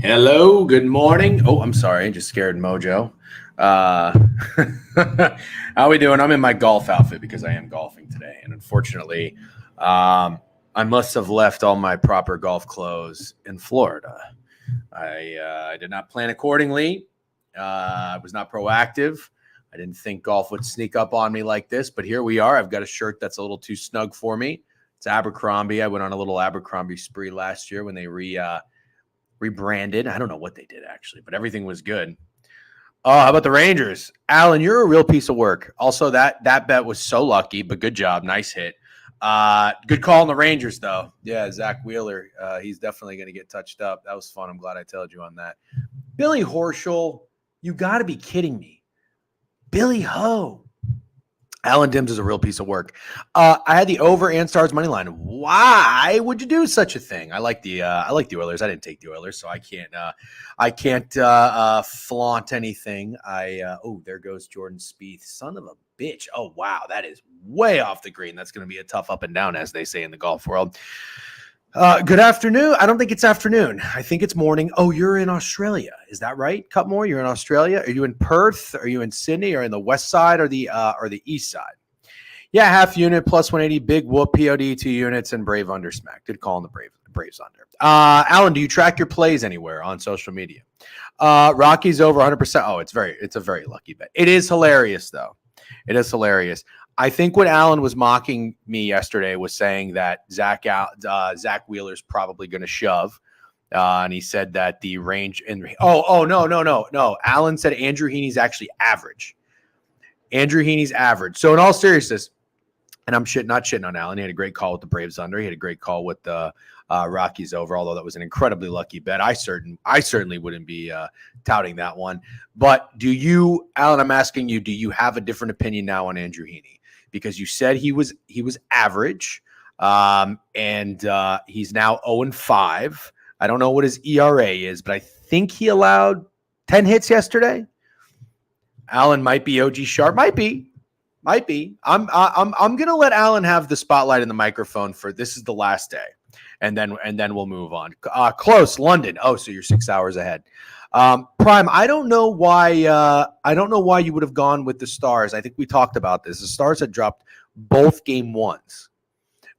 Hello, good morning. Oh, I'm sorry, just scared Mojo. Uh, how we doing? I'm in my golf outfit because I am golfing today, and unfortunately, I must have left all my proper golf clothes in Florida. I did not plan accordingly. I was not proactive. I didn't think golf would sneak up on me like this, but here we are. I've got a shirt that's a little too snug for me. It's Abercrombie. I went on a little Abercrombie spree last year when they rebranded. I don't know what they did actually, but everything was good. Oh, how about the Rangers? Alan, you're a real piece of work. Also, that bet was so lucky, but good job. Nice hit. Good call on the Rangers, though. Yeah, Zach Wheeler. He's definitely going to get touched up. That was fun. I'm glad I told you on that. Billy Horschel, you got to be kidding me. Billy Ho. Alan Dims is a real piece of work. I had the over and Stars money line. Why would you do such a thing? I like the Oilers. I didn't take the Oilers, so I can't flaunt anything. There goes Jordan Spieth, son of a bitch. Oh wow, that is way off the green. That's going to be a tough up and down, as they say in the golf world. Good afternoon. I don't think it's afternoon. I think it's morning. Oh, you're in Australia. Is that right, Cutmore? You're in Australia. Are you in Perth? Are you in Sydney? Or in the west side or the east side? Yeah, half unit plus 180. Big whoop. POD 2 units and Brave under smack. Good call on the Braves under. Alan, do you track your plays anywhere on social media? Rockies over 100%. Oh, it's a very lucky bet. It is hilarious though. It is hilarious. I think what Alan was mocking me yesterday was saying that Zach Wheeler's probably going to shove. And he said that the range in no. Alan said Andrew Heaney's actually average. Andrew Heaney's average. So in all seriousness, and I'm not shitting on Alan. He had a great call with the Braves under. He had a great call with the Rockies over, although that was an incredibly lucky bet. I certainly wouldn't be touting that one. But Alan, I'm asking you, do you have a different opinion now on Andrew Heaney? Because you said he was average, and he's now 0-5. I don't know what his ERA is, but I think he allowed 10 hits yesterday. Alan might be OG Sharp, might be. I'm gonna let Alan have the spotlight and the microphone for this is the last day, and then we'll move on. Close London. Oh, so you're 6 hours ahead. Prime, I don't know why you would have gone with the Stars. I think we talked about this. The Stars had dropped both game ones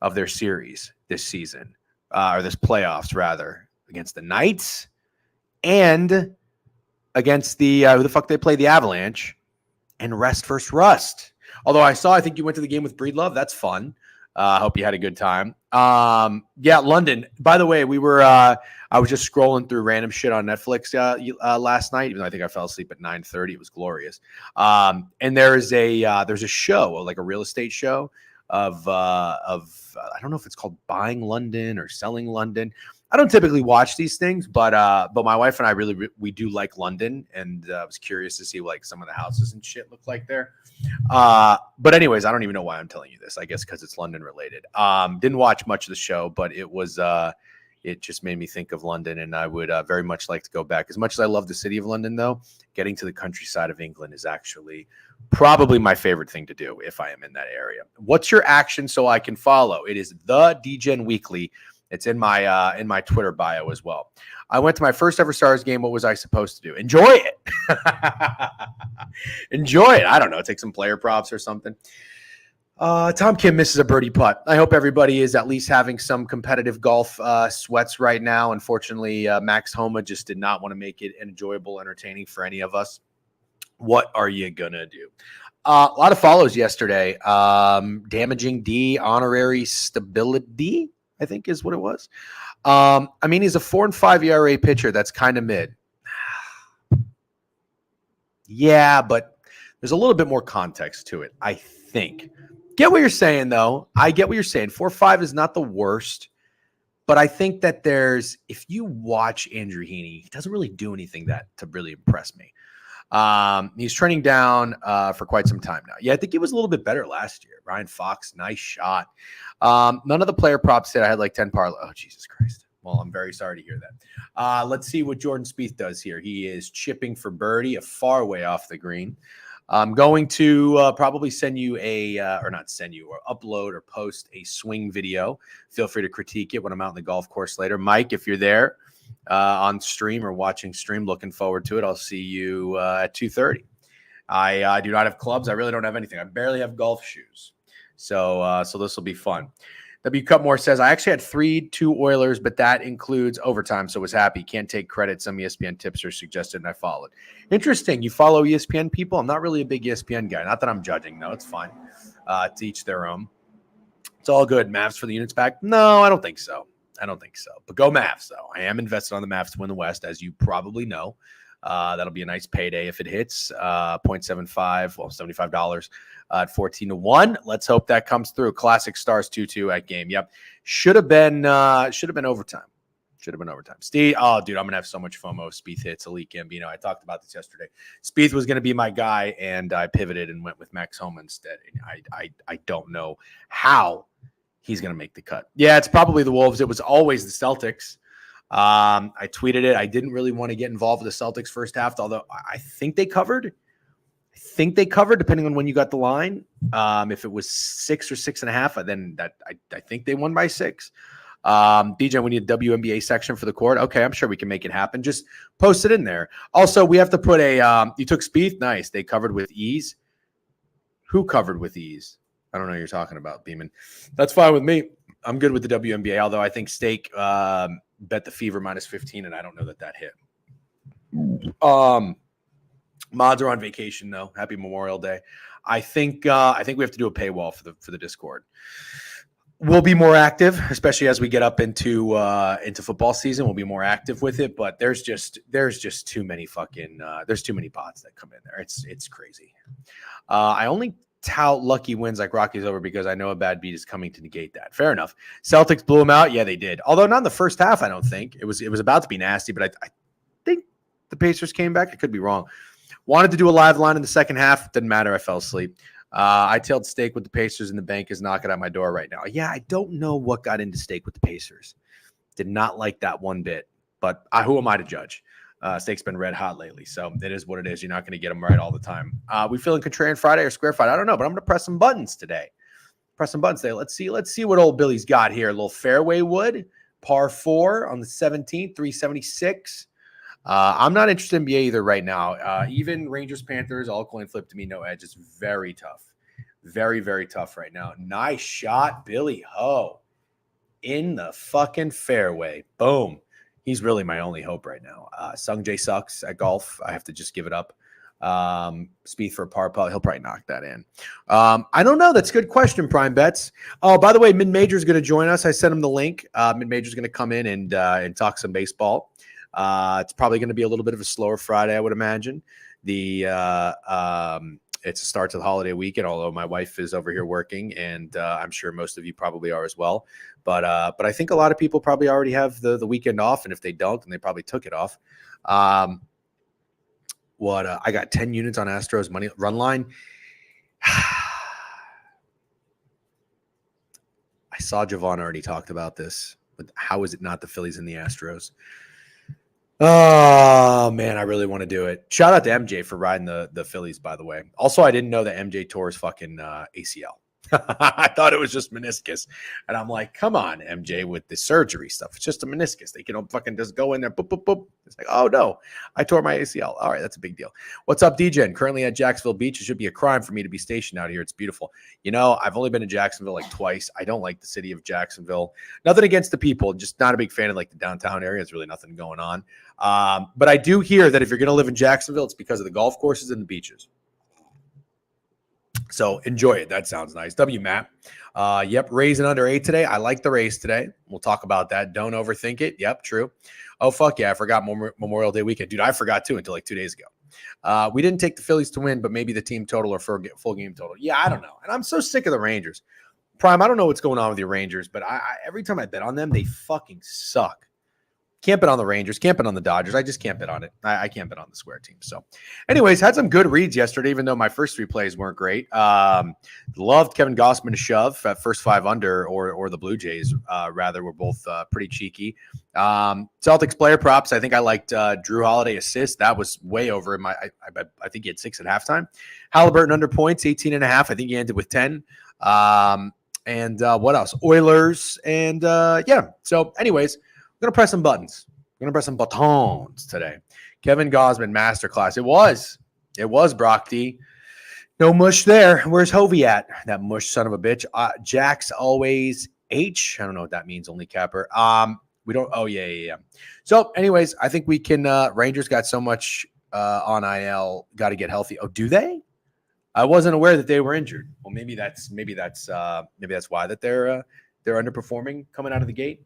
of their series this season, or this playoffs rather, against the Knights and against the who the fuck they play, the Avalanche, and rest versus rust. Although I think you went to the game with Breedlove. That's fun. I hope you had a good time. Yeah, London. By the way, we were. I was just scrolling through random shit on Netflix last night. Even though I think I fell asleep at 9:30. It was glorious. And there's a show, like a real estate show of I don't know if it's called Buying London or Selling London. I don't typically watch these things, but my wife and I we do like London, and I was curious to see like some of the houses and shit look like there. But anyways, I don't even know why I'm telling you this. I guess because it's London related. Didn't watch much of the show, but it just made me think of London, and I would very much like to go back. As much as I love the city of London, though, getting to the countryside of England is actually probably my favorite thing to do if I am in that area. What's your action so I can follow? It is the DGen Weekly. It's in my Twitter bio as well. I went to my first ever Stars game. What was I supposed to do? Enjoy it. Enjoy it. I don't know. Take some player props or something. Tom Kim misses a birdie putt. I hope everybody is at least having some competitive golf sweats right now. Unfortunately, Max Homa just did not want to make it enjoyable, entertaining for any of us. What are you going to do? A lot of follows yesterday. Damaging D, honorary stability, I think is what it was. He's a 4.5 ERA pitcher. That's kind of mid. Yeah, but there's a little bit more context to it, I think. Get what you're saying, though. I get what you're saying. 4.5 is not the worst, but I think that if you watch Andrew Heaney, he doesn't really do anything to really impress me. He's trending down for quite some time now. Yeah, I think he was a little bit better last year. Ryan Fox, nice shot. None of the player props said I had like 10 parlay. Oh, Jesus Christ. Well, I'm very sorry to hear that. Let's see what Jordan Spieth does here. He is chipping for birdie, a far way off the green. I'm going to probably send you or upload or post a swing video. Feel free to critique it when I'm out on the golf course later. Mike, if you're there, on stream or watching stream. Looking forward to it. I'll see you at 2:30. I do not have clubs. I really don't have anything. I barely have golf shoes. So this will be fun. W. Cutmore says, I actually had 3-2 Oilers, but that includes overtime, so was happy. Can't take credit. Some ESPN tipsters suggested, and I followed. Interesting. You follow ESPN people? I'm not really a big ESPN guy. Not that I'm judging. No, it's fine. To each their own. It's all good. Mavs for the units back? No, I don't think so. But go Mavs, though. I am invested on the Mavs to win the West, as you probably know. That'll be a nice payday if it hits 0.75, well, $75 at 14-1. Let's hope that comes through. Classic Stars 2-2 at game. Yep. Should have been overtime. Steve, oh, dude, I'm going to have so much FOMO. Spieth hits Elite Gambino. I talked about this yesterday. Spieth was going to be my guy, and I pivoted and went with Max Homa instead. I don't know how he's going to make the cut. Yeah, it's probably the Wolves. It was always the Celtics. I tweeted it. I didn't really want to get involved with the Celtics first half, although I think they covered. Depending on when you got the line. If it was 6 or 6.5, then I think they won by 6. BJ, we need a WNBA section for the court. Okay, I'm sure we can make it happen. Just post it in there. Also, we have to put you took Spieth. Nice. They covered with ease. Who covered with ease? I don't know what you're talking about, Beeman. That's fine with me. I'm good with the WNBA, although I think Stake bet the Fever -15, and I don't know that hit. Mods are on vacation, though. Happy Memorial Day. I think we have to do a paywall for the Discord. We'll be more active, especially as we get up into football season. We'll be more active with it, but there's just too many there's too many bots that come in there. It's crazy. I only tout lucky wins like Rockies over because I know a bad beat is coming to negate that. Fair enough. Celtics blew them out. Yeah, they did. Although not in the first half, I don't think. It was about to be nasty, but I think the Pacers came back. I could be wrong. Wanted to do a live line in the second half. Didn't matter. I fell asleep. I tailed Steak with the Pacers, and the bank is knocking at my door right now. Yeah, I don't know what got into Steak with the Pacers. Did not like that one bit, but who am I to judge? Steak's been red hot lately, so it is what it is. You're not going to get them right all the time. We feeling Contrarian Friday or Square Friday? I don't know, but I'm going to press some buttons today. Let's see what old Billy's got here. A little fairway wood, par 4 on the 17th, 376. I'm not interested in NBA either right now. Even Rangers Panthers, all coin flip to me, no edge. It's very tough. Very, very tough right now. Nice shot, Billy Ho. In the fucking fairway. Boom. He's really my only hope right now. Sung Jae sucks at golf. I have to just give it up. Spieth for a par putt. He'll probably knock that in. I don't know. That's a good question, Prime Bets. Oh, by the way, Mid Major is going to join us. I sent him the link. Mid Major is going to come in and talk some baseball. It's probably going to be a little bit of a slower Friday, I would imagine. It's a start to the holiday weekend, although my wife is over here working, and I'm sure most of you probably are as well. But I think a lot of people probably already have the weekend off, and if they don't, then they probably took it off. I got 10 units on Astros money run line. I saw Javon already talked about this, but how is it not the Phillies and the Astros? Oh, man, I really want to do it. Shout out to MJ for riding the Phillies, by the way. Also, I didn't know that MJ tore his fucking ACL. I thought it was just meniscus. And I'm like, come on, MJ, with the surgery stuff. It's just a meniscus. They can fucking just go in there, boop, boop, boop. It's like, oh, no, I tore my ACL. All right, that's a big deal. What's up, DJ? Currently at Jacksonville Beach. It should be a crime for me to be stationed out here. It's beautiful. You know, I've only been to Jacksonville like twice. I don't like the city of Jacksonville. Nothing against the people. Just not a big fan of like the downtown area. There's really nothing going on. But I do hear that if you're going to live in Jacksonville, it's because of the golf courses and the beaches. So enjoy it. That sounds nice. Matt. Yep, Rays in under 8 today. I like the Rays today. We'll talk about that. Don't overthink it. Yep, true. Oh, fuck yeah. I forgot Memorial Day weekend. Dude, I forgot too until like 2 days ago. We didn't take the Phillies to win, but maybe the team total or full game total. Yeah, I don't know. And I'm so sick of the Rangers. Prime, I don't know what's going on with your Rangers, but I every time I bet on them, they fucking suck. Can't bet on the Rangers. Can't bet on the Dodgers. I just can't bet on it. I can't bet on the Square team. So anyways, had some good reads yesterday, even though my first 3 plays weren't great. Loved Kevin Gausman to shove at first 5 under or the Blue Jays, rather, were both pretty cheeky. Celtics player props. I think I liked Drew Holiday assist. That was way over in my, I think he had 6 at halftime. Halliburton under points, 18.5. I think he ended with 10. And what else? Oilers. And yeah. So anyways, I'm going to press some buttons. We're gonna press some buttons today. Kevin Gosman masterclass. It was Brock D. No mush there. Where's Hovey at? That mush son of a bitch. Jack's always H. I don't know what that means. Only capper. We don't. Oh yeah. So, anyways, I think we can. Rangers got so much on IL. Got to get healthy. Oh, do they? I wasn't aware that they were injured. Well, maybe that's why that they're underperforming coming out of the gate.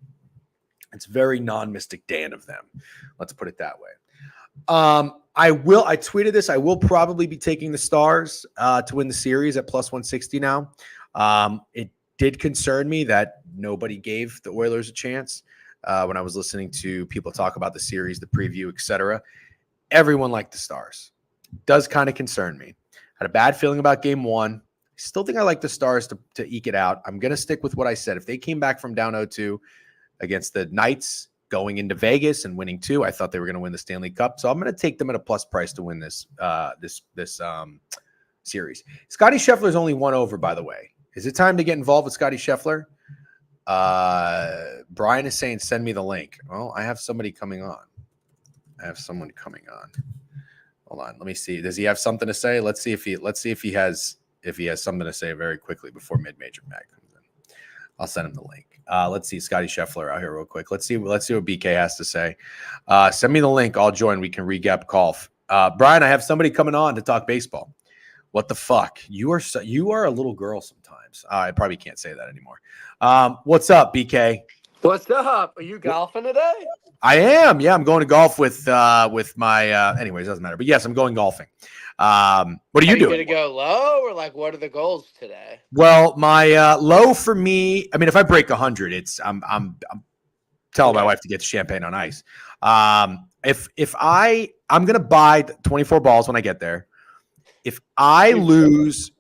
It's very non-Mystic Dan of them. Let's put it that way. I tweeted this. I will probably be taking the Stars to win the series at plus 160 now. It did concern me that nobody gave the Oilers a chance when I was listening to people talk about the series, the preview, etc. Everyone liked the Stars. Does kind of concern me. Had a bad feeling about game one. Still think I like the Stars to eke it out. I'm going to stick with what I said. If they came back from down 0-2 against the Knights, going into Vegas and winning 2, I thought they were going to win the Stanley Cup. So I'm going to take them at a plus price to win this series. Scotty Scheffler is only 1 over, by the way. Is it time to get involved with Scotty Scheffler? Brian is saying, send me the link. Well, I have somebody coming on. Hold on. Let me see. Does he have something to say? Let's see if he has something to say very quickly before mid-major Mag comes in. I'll send him the link. Let's see Scotty Scheffler out here real quick. Let's see what BK has to say. Send me the link. I'll join. We can recap golf. Brian, I have somebody coming on to talk baseball. What the fuck? You are a little girl sometimes. I probably can't say that anymore. What's up, BK? What's up? Are you golfing today? I am. Yeah, I'm going to golf with my. Anyways, doesn't matter. But yes, I'm going golfing. What are you doing? Are you gonna go low, or like what are the goals today? Well, my low for me. I mean, if I break 100, I'm telling my wife to get champagne on ice. If I'm gonna buy 24 balls when I get there. If I lose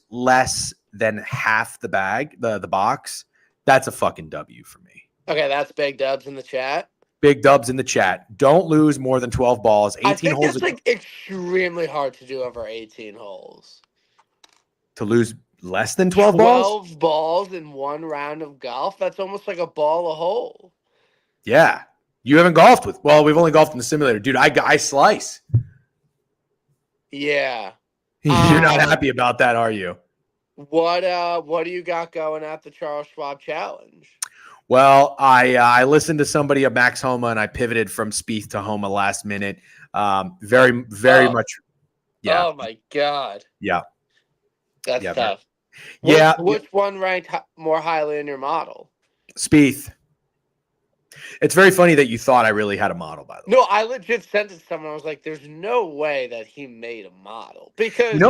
less than half the bag, the box, that's a fucking W for me. Okay, that's big dubs in the chat. Big dubs in the chat. Don't lose more than 12 balls. 18 I think holes. that's like extremely hard to do over 18 holes. To lose less than 12 balls? 12 balls in one round of golf? That's almost like a ball a hole. Yeah. You haven't golfed with. Well, we've only golfed in the simulator. Dude, I slice. Yeah. You're not happy about that, are you? What do you got going at the Charles Schwab Challenge? Well, I listened to somebody at Max Homa, and I pivoted from Spieth to Homa last minute. Very much. Yeah. Oh my God. Yeah. That's tough. Yeah. Which one ranked more highly in your model? Spieth. It's very funny that you thought I really had a model, by the way. No, I legit sent it to someone. I was like, "There's no way that he made a model because."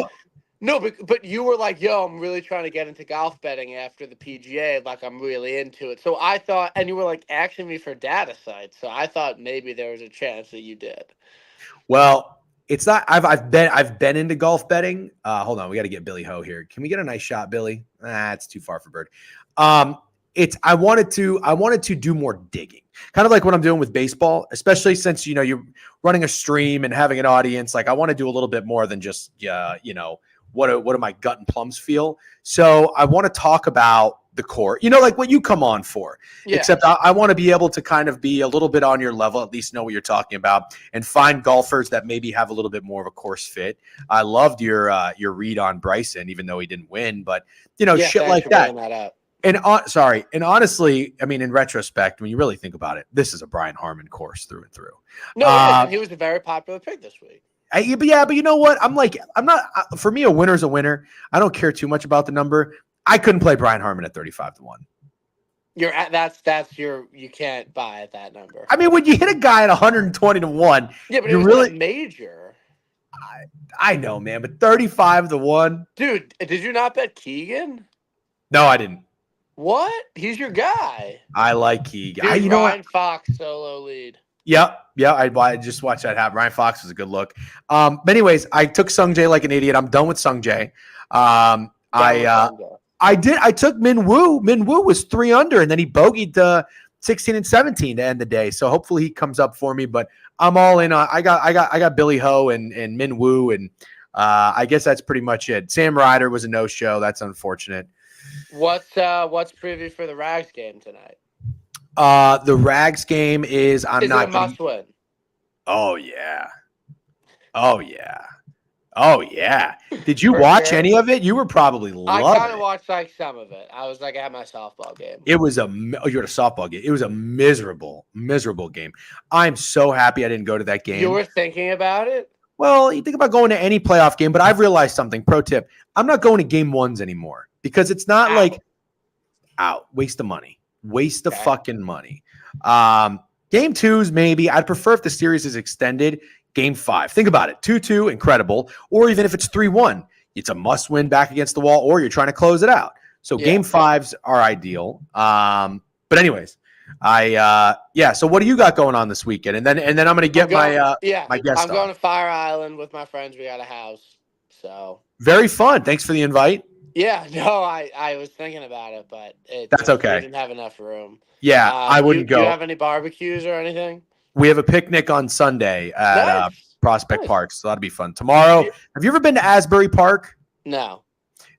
No, but you were like, yo, I'm really trying to get into golf betting after the PGA. Like, I'm really into it. So I thought, and you were like asking me for data sites. So I thought maybe there was a chance that you did. Well, it's not. I've been into golf betting. Hold on, we got to get Billy Ho here. Can we get a nice shot, Billy? It's too far for Bird. I wanted to do more digging, kind of like what I'm doing with baseball, especially since you're running a stream and having an audience. Like, I want to do a little bit more than just what do my gut and plums feel? So I want to talk about the core, like what you come on for, except I want to be able to kind of be a little bit on your level, at least know what you're talking about, and find golfers that maybe have a little bit more of a course fit. I loved your read on Bryson, even though he didn't win, but shit like that. And honestly, I mean, in retrospect, when you really think about it, this is a Brian Harman course through and through. No, he was a very popular pick this week. But you know what? I'm not. For me, a winner's a winner. I don't care too much about the number. I couldn't play Brian Harman at 35-1. You can't buy at that number. I mean, when you hit a guy at 120-1, yeah, but it was really major. I know, man, but 35-1, dude. Did you not bet Keegan? No, I didn't. What? He's your guy. I like Keegan. Dude, Ryan Fox solo lead. Yep. Yeah, I just watched that happen. Ryan Fox was a good look. But anyways, I took Sung Jae like an idiot. I'm done with Sung Jae. I took Min Woo. Min Woo was 3 under, and then he bogeyed 16 and 17 to end the day. So hopefully he comes up for me. But I'm all in. I got Billy Ho and Min Woo, and I guess that's pretty much it. Sam Ryder was a no-show. That's unfortunate. What's preview for the Rags game tonight? The Rags game is I'm Is not it a must win? Oh yeah. Oh yeah. Oh yeah. Did you For watch sure. any of it? You were probably I loving kind of it. watched like some of it. I was like at my softball game. It was you're at a softball game. It was a miserable game. I'm so happy I didn't go to that game. You were thinking about it? Well, you think about going to any playoff game, but I've realized something. Pro tip: I'm not going to game ones anymore because it's not like waste of money, waste of fucking money. Game twos, maybe. I'd prefer if the series is extended. Game 5. Think about it. 2-2, incredible. Or even if it's 3-1, it's a must-win back against the wall, or you're trying to close it out. So game 5s are ideal. But anyways, so what do you got going on this weekend? And then I'm gonna get my guest. I'm going to Fire Island with my friends. We got a house. So very fun. Thanks for the invite. Yeah, no, I was thinking about it, but that's okay. We didn't have enough room. Yeah, I wouldn't go. Do you have any barbecues or anything? We have a picnic on Sunday at Prospect Park, so that'll be fun. Tomorrow, have you ever been to Asbury Park? No.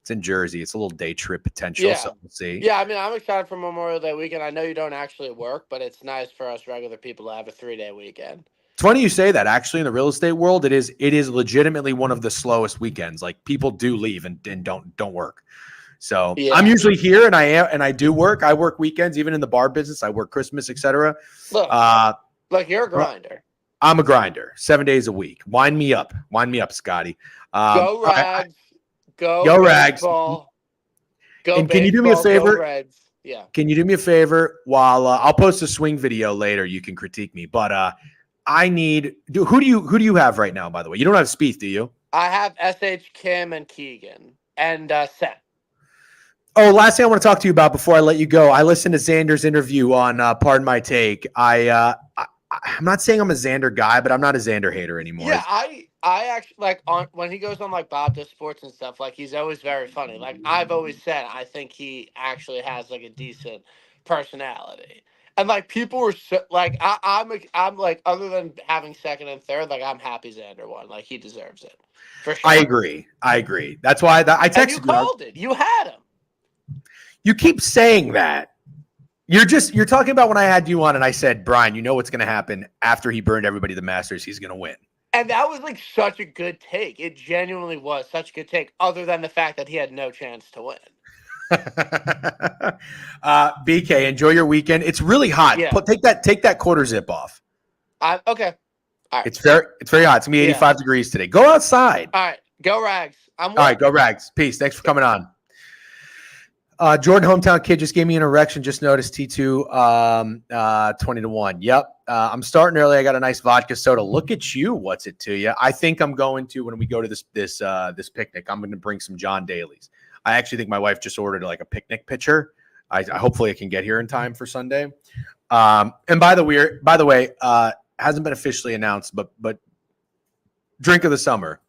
It's in Jersey. It's a little day trip potential, so we'll see. Yeah, I mean, I'm excited for Memorial Day weekend. I know you don't actually work, but it's nice for us regular people to have a 3-day weekend. It's funny you say that. Actually, in the real estate world, it is legitimately one of the slowest weekends. Like people do leave and don't work. So I'm usually here, and I do work. I work weekends, even in the bar business. I work Christmas, etc. Look, you're a grinder. I'm a grinder, 7 days a week. Wind me up, Scotty. Go Rags. Go Rags. Go and can you do me a favor? Reds. Yeah. Can you do me a favor? While I'll post a swing video later, you can critique me. But I need. Who do you have right now? By the way, you don't have Spieth, do you? I have SH Kim and Keegan and Seth. Oh, last thing I want to talk to you about before I let you go. I listened to Xander's interview on Pardon My Take. I'm not saying I'm a Xander guy, but I'm not a Xander hater anymore. Yeah, I actually like when he goes on like Bob Does Sports and stuff. Like he's always very funny. Like I've always said, I think he actually has like a decent personality. And like people were so, like, I'm like, other than having second and third, like I'm happy Xander won. Like he deserves it. For sure. I agree. That's why I texted you. You called it. You had him. You keep saying that. You're talking about when I had you on and I said, Brian, you know what's going to happen after he burned everybody the Masters, he's going to win. And that was like such a good take. It genuinely was such a good take, other than the fact that he had no chance to win. BK, enjoy your weekend. It's really hot. Yeah. Take that quarter zip off. Okay. All right. It's very hot. It's gonna be 85 degrees today. Go outside. All right. Go Rags. All right. Go Rags. Peace. Thanks for coming on. Jordan Hometown Kid just gave me an erection. Just noticed T2 20-1. Yep. I'm starting early. I got a nice vodka soda. Look at you. What's it to you? I think I'm going to, when we go to this picnic, I'm going to bring some John Daly's. I actually think my wife just ordered like a picnic pitcher. I hopefully I can get here in time for Sunday. And by the way, hasn't been officially announced, but drink of the summer.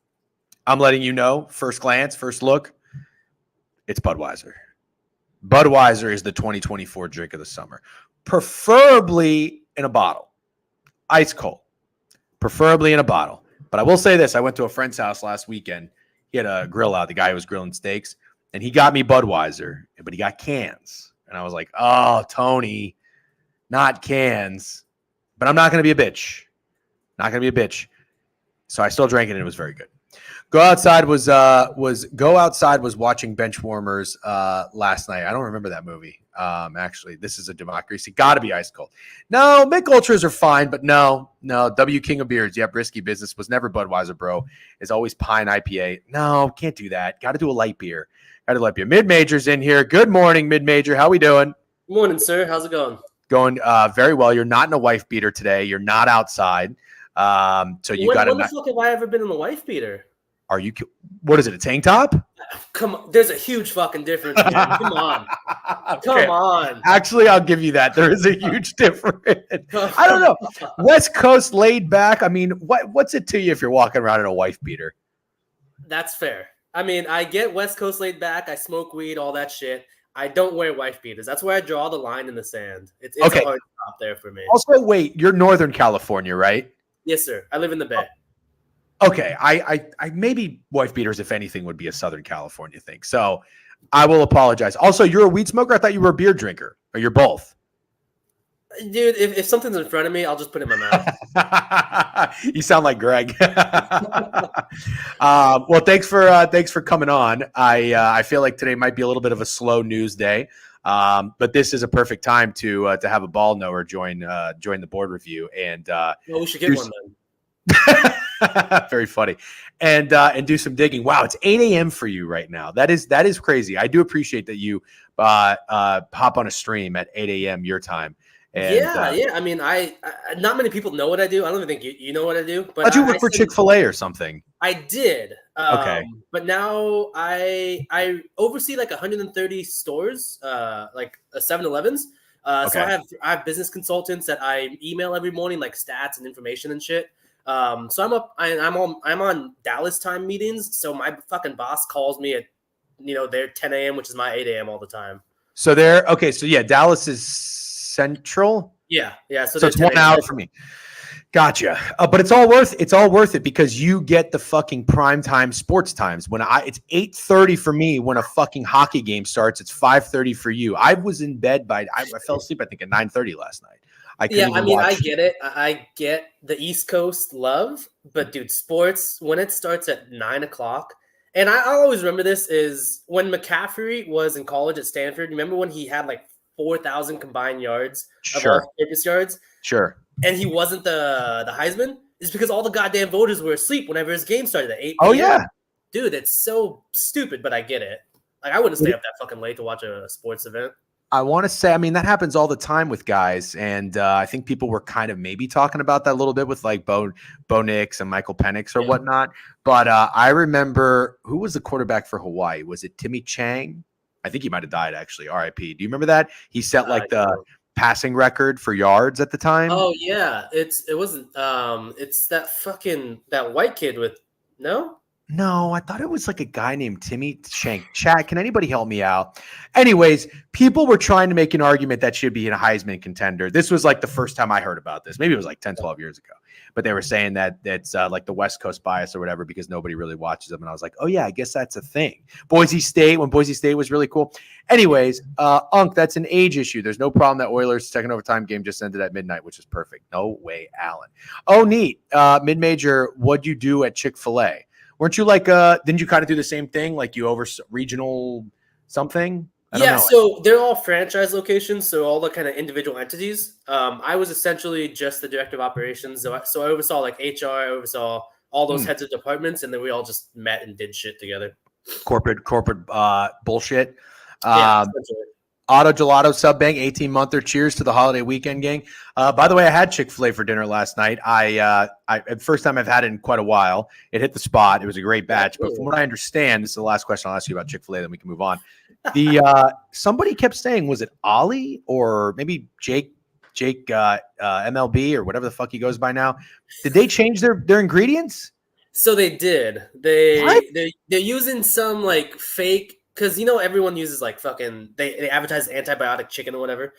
I'm letting you know, first glance, first look, it's Budweiser. Budweiser is the 2024 drink of the summer, preferably in a bottle, ice cold, preferably in a bottle. But I will say this. I went to a friend's house last weekend. He had a grill out, the guy who was grilling steaks, and he got me Budweiser, but he got cans. And I was like, oh, Tony, not cans. But I'm not going to be a bitch. Not going to be a bitch. So I still drank it, and it was very good. Go Outside was watching Benchwarmers last night. I don't remember that movie. Actually, This Is a Democracy. Got to be ice cold. No, Mick Ultras are fine, but no. W King of Beers. Yep, Risky Business was never Budweiser, bro. It's always Pine IPA. No, can't do that. Got to do a light beer. Mid-Major's in here. Good morning, Mid-Major. How we doing? Good morning, sir. How's it going? Going very well. You're not in a wife beater today. You're not outside. So you got. When the fuck have I ever been in a wife beater? Are you? What is it? A tank top? Come on. There's a huge fucking difference, man. Come on. Come on. Actually, I'll give you that. There is a huge difference. I don't know. West Coast laid back. I mean, what's it to you if you're walking around in a wife beater? That's fair. I mean, I get West Coast laid back. I smoke weed, all that shit. I don't wear wife beaters. That's where I draw the line in the sand. It's okay. A hard stop there for me. Also, wait, you're Northern California, right? Yes, sir. I live in the Bay. Okay, I maybe wife beaters, if anything, would be a Southern California thing. So I will apologize. Also, you're a weed smoker? I thought you were a beer drinker, or you're both. Dude, if something's in front of me, I'll just put it in my mouth. You sound like Greg. Well, thanks for coming on. I feel like today might be a little bit of a slow news day, but this is a perfect time to have a ball knower join the board review and Well, we should get one then. very funny and do some digging. Wow, it's 8 a.m. for you right now. That is crazy. I do appreciate that you hop on a stream at 8 a.m. your time. And, yeah. I mean, I not many people know what I do. I don't even think you know what I do. But how'd you work for Chick-fil-A or something? I did. Okay. But now I oversee like 130 stores, like 7-Elevens. Okay. So I have business consultants that I email every morning, like stats and information and shit. So I'm on Dallas time meetings. So my fucking boss calls me at their 10 a.m., which is my 8 a.m. all the time. So they're okay. So yeah, Dallas is central. Yeah. So it's 1 hour for me. Gotcha. But it's all worth it because you get the fucking primetime sports times. It's 8:30 for me when a fucking hockey game starts. It's 5:30 for you. I was in bed I fell asleep, I think, at 9:30 last night. I get it. I get the East Coast love, but dude, sports, when it starts at 9:00, and I always remember this is when McCaffrey was in college at Stanford. Remember when he had like 4,000 combined yards of all purpose yards? Sure. And he wasn't the Heisman? It's because all the goddamn voters were asleep whenever his game started at 8 p.m. Oh, yeah. Dude, it's so stupid, but I get it. Like, I wouldn't stay up that fucking late to watch a sports event. I want to say, I mean, that happens all the time with guys. And I think people were kind of maybe talking about that a little bit with like Bo Nix and Michael Penix or whatnot. But I remember, who was the quarterback for Hawaii? Was it Timmy Chang? I think he might have died, actually. RIP. Do you remember that? He set like the passing record for yards at the time. Oh, yeah. It wasn't it's that white kid with No, I thought it was like a guy named Timmy Shank. Chat, can anybody help me out? Anyways, people were trying to make an argument that should be a Heisman contender. This was like the first time I heard about this. Maybe it was like 10, 12 years ago. But they were saying that it's like the West Coast bias or whatever because nobody really watches them. And I was like, oh, yeah, I guess that's a thing. Boise State was really cool. Anyways, Unc, that's an age issue. There's no problem that Oilers' second overtime game just ended at midnight, which is perfect. No way, Alan. Oh, neat. Mid-major, what'd you do at Chick-fil-A? Weren't you like, didn't you kind of do the same thing? Like you over regional something? I don't know. So they're all franchise locations. So all the kind of individual entities. I was essentially just the director of operations. So I oversaw like HR, I oversaw all those heads of departments. And then we all just met and did shit together. Corporate bullshit. Yeah, Auto Gelato Sub Bank 18-monther. Cheers to the holiday weekend, gang. By the way, I had Chick-fil-A for dinner last night. I first time I've had it in quite a while. It hit the spot. It was a great batch. But from what I understand, this is the last question I'll ask you about Chick-fil-A, then we can move on. Somebody kept saying, was it Ollie or maybe Jake MLB or whatever the fuck he goes by now? Did they change their ingredients? So they did. They're using some like fake. Because, everyone uses like fucking, they advertise antibiotic chicken or whatever.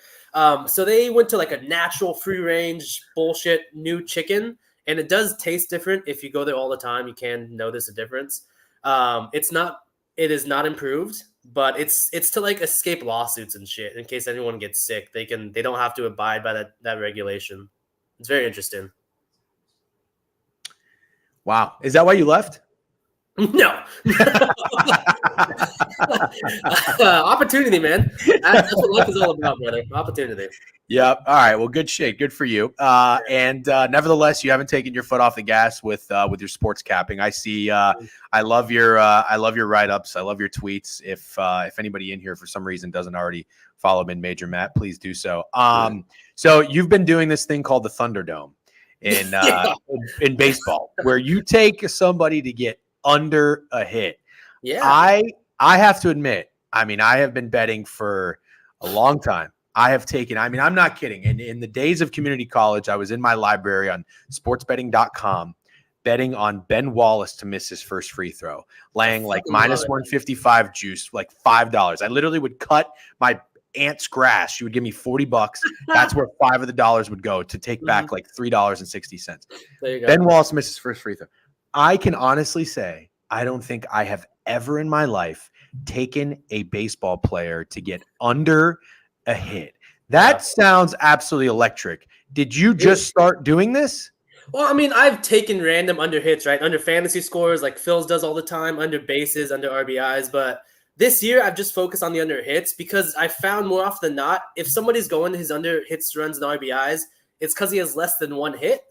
So they went to like a natural free range bullshit new chicken. And it does taste different. If you go there all the time, you can notice a difference. It is not improved, but it's to like escape lawsuits and shit. In case anyone gets sick, they don't have to abide by that regulation. It's very interesting. Wow. Is that why you left? No. Opportunity, man. That's what life is all about, brother. Opportunity. Yep. All right. Well, good shit. Good for you. And nevertheless, you haven't taken your foot off the gas with your sports capping. I see. I love your write-ups. I love your tweets. If anybody in here for some reason doesn't already follow Mid-Major Matt, please do so. So you've been doing this thing called the Thunderdome in baseball, where you take somebody to get under a hit. Yeah. I have to admit, I mean, I have been betting for a long time. I'm not kidding. In the days of community college, I was in my library on sportsbetting.com betting on Ben Wallace to miss his first free throw, laying like minus 155 juice, like $5. I literally would cut my aunt's grass. She would give me $40. That's where $5 of the dollars would go to take back like $3.60. There you go. Ben Wallace misses first free throw. I can honestly say, I don't think I have ever in my life taken a baseball player to get under a hit. That sounds absolutely electric. Did you just start doing this? Well, I mean, I've taken random under hits, right? Under fantasy scores, like Phil's does all the time, under bases, under RBIs. But this year, I've just focused on the under hits because I found more often than not, if somebody's going his under hits, runs, and RBIs, it's because he has less than one hit.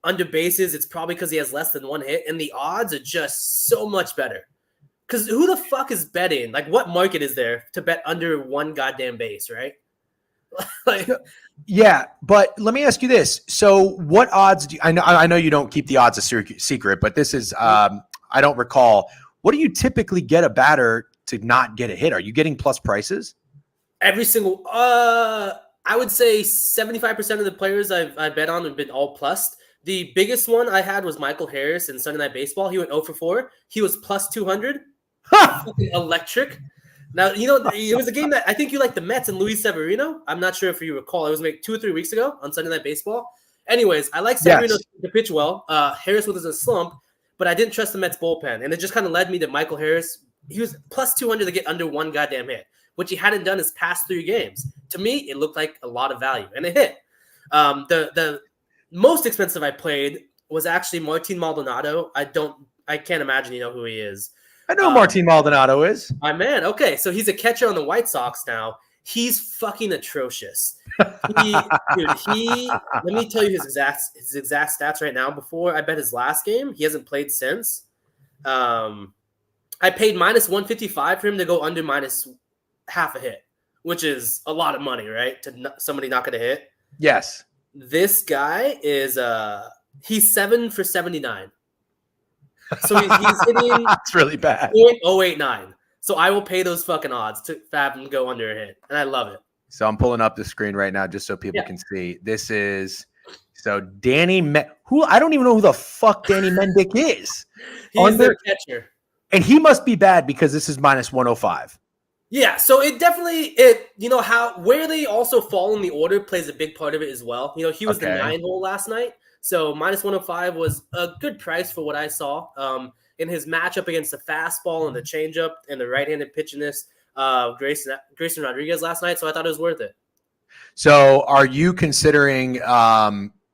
Under bases, it's probably because he has less than one hit, and the odds are just so much better. Because who the fuck is betting? Like, what market is there to bet under one goddamn base, right? Yeah, but let me ask you this. So what odds do you, I know you don't keep the odds a secret, but this is I don't recall. What do you typically get a batter to not get a hit? Are you getting plus prices? Every single I would say 75% of the players I bet on have been all plus. The biggest one I had was Michael Harris in Sunday Night Baseball. He went 0 for 4. He was plus 200. Fucking electric. Now, it was a game that I think you like the Mets and Luis Severino. I'm not sure if you recall. It was like 2 or 3 weeks ago on Sunday Night Baseball. Anyways, I like Severino to pitch well. Harris was a slump, but I didn't trust the Mets bullpen. And it just kind of led me to Michael Harris. He was plus 200 to get under one goddamn hit, which he hadn't done his past 3 games. To me, it looked like a lot of value, and it hit. The most expensive I played was actually Martin Maldonado. I can't imagine you know who he is. I know who Martin Maldonado is. My man. Okay, so he's a catcher on the White Sox now. He's fucking atrocious. Let me tell you his exact stats right now. Before I bet his last game, he hasn't played since. I paid minus 155 for him to go under minus half a hit, which is a lot of money, right? To somebody not going to hit. Yes. This guy is he's 7 for 79. So he's hitting it's really bad. 0.089. So I will pay those fucking odds to have him go under a hit. And I love it. So I'm pulling up the screen right now just so people can see. This is Danny who I don't even know who the fuck Danny Mendick is. He's their catcher. And he must be bad because this is minus 105. Yeah, so it definitely where they also fall in the order plays a big part of it as well. He was the 9 hole last night. So minus 105 was a good price for what I saw in his matchup against the fastball and the changeup and the right-handed pitchingist Grayson Rodriguez last night. So I thought it was worth it. So are you considering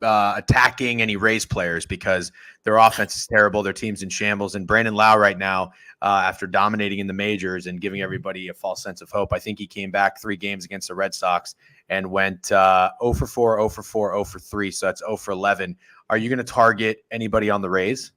attacking any Rays players because their offense is terrible, their team's in shambles, and Brandon Lau right now, after dominating in the majors and giving everybody a false sense of hope, I think he came back 3 games against the Red Sox and went 0 for 4, 0 for 4, 0 for 3. So that's 0 for 11. Are you going to target anybody on the Rays?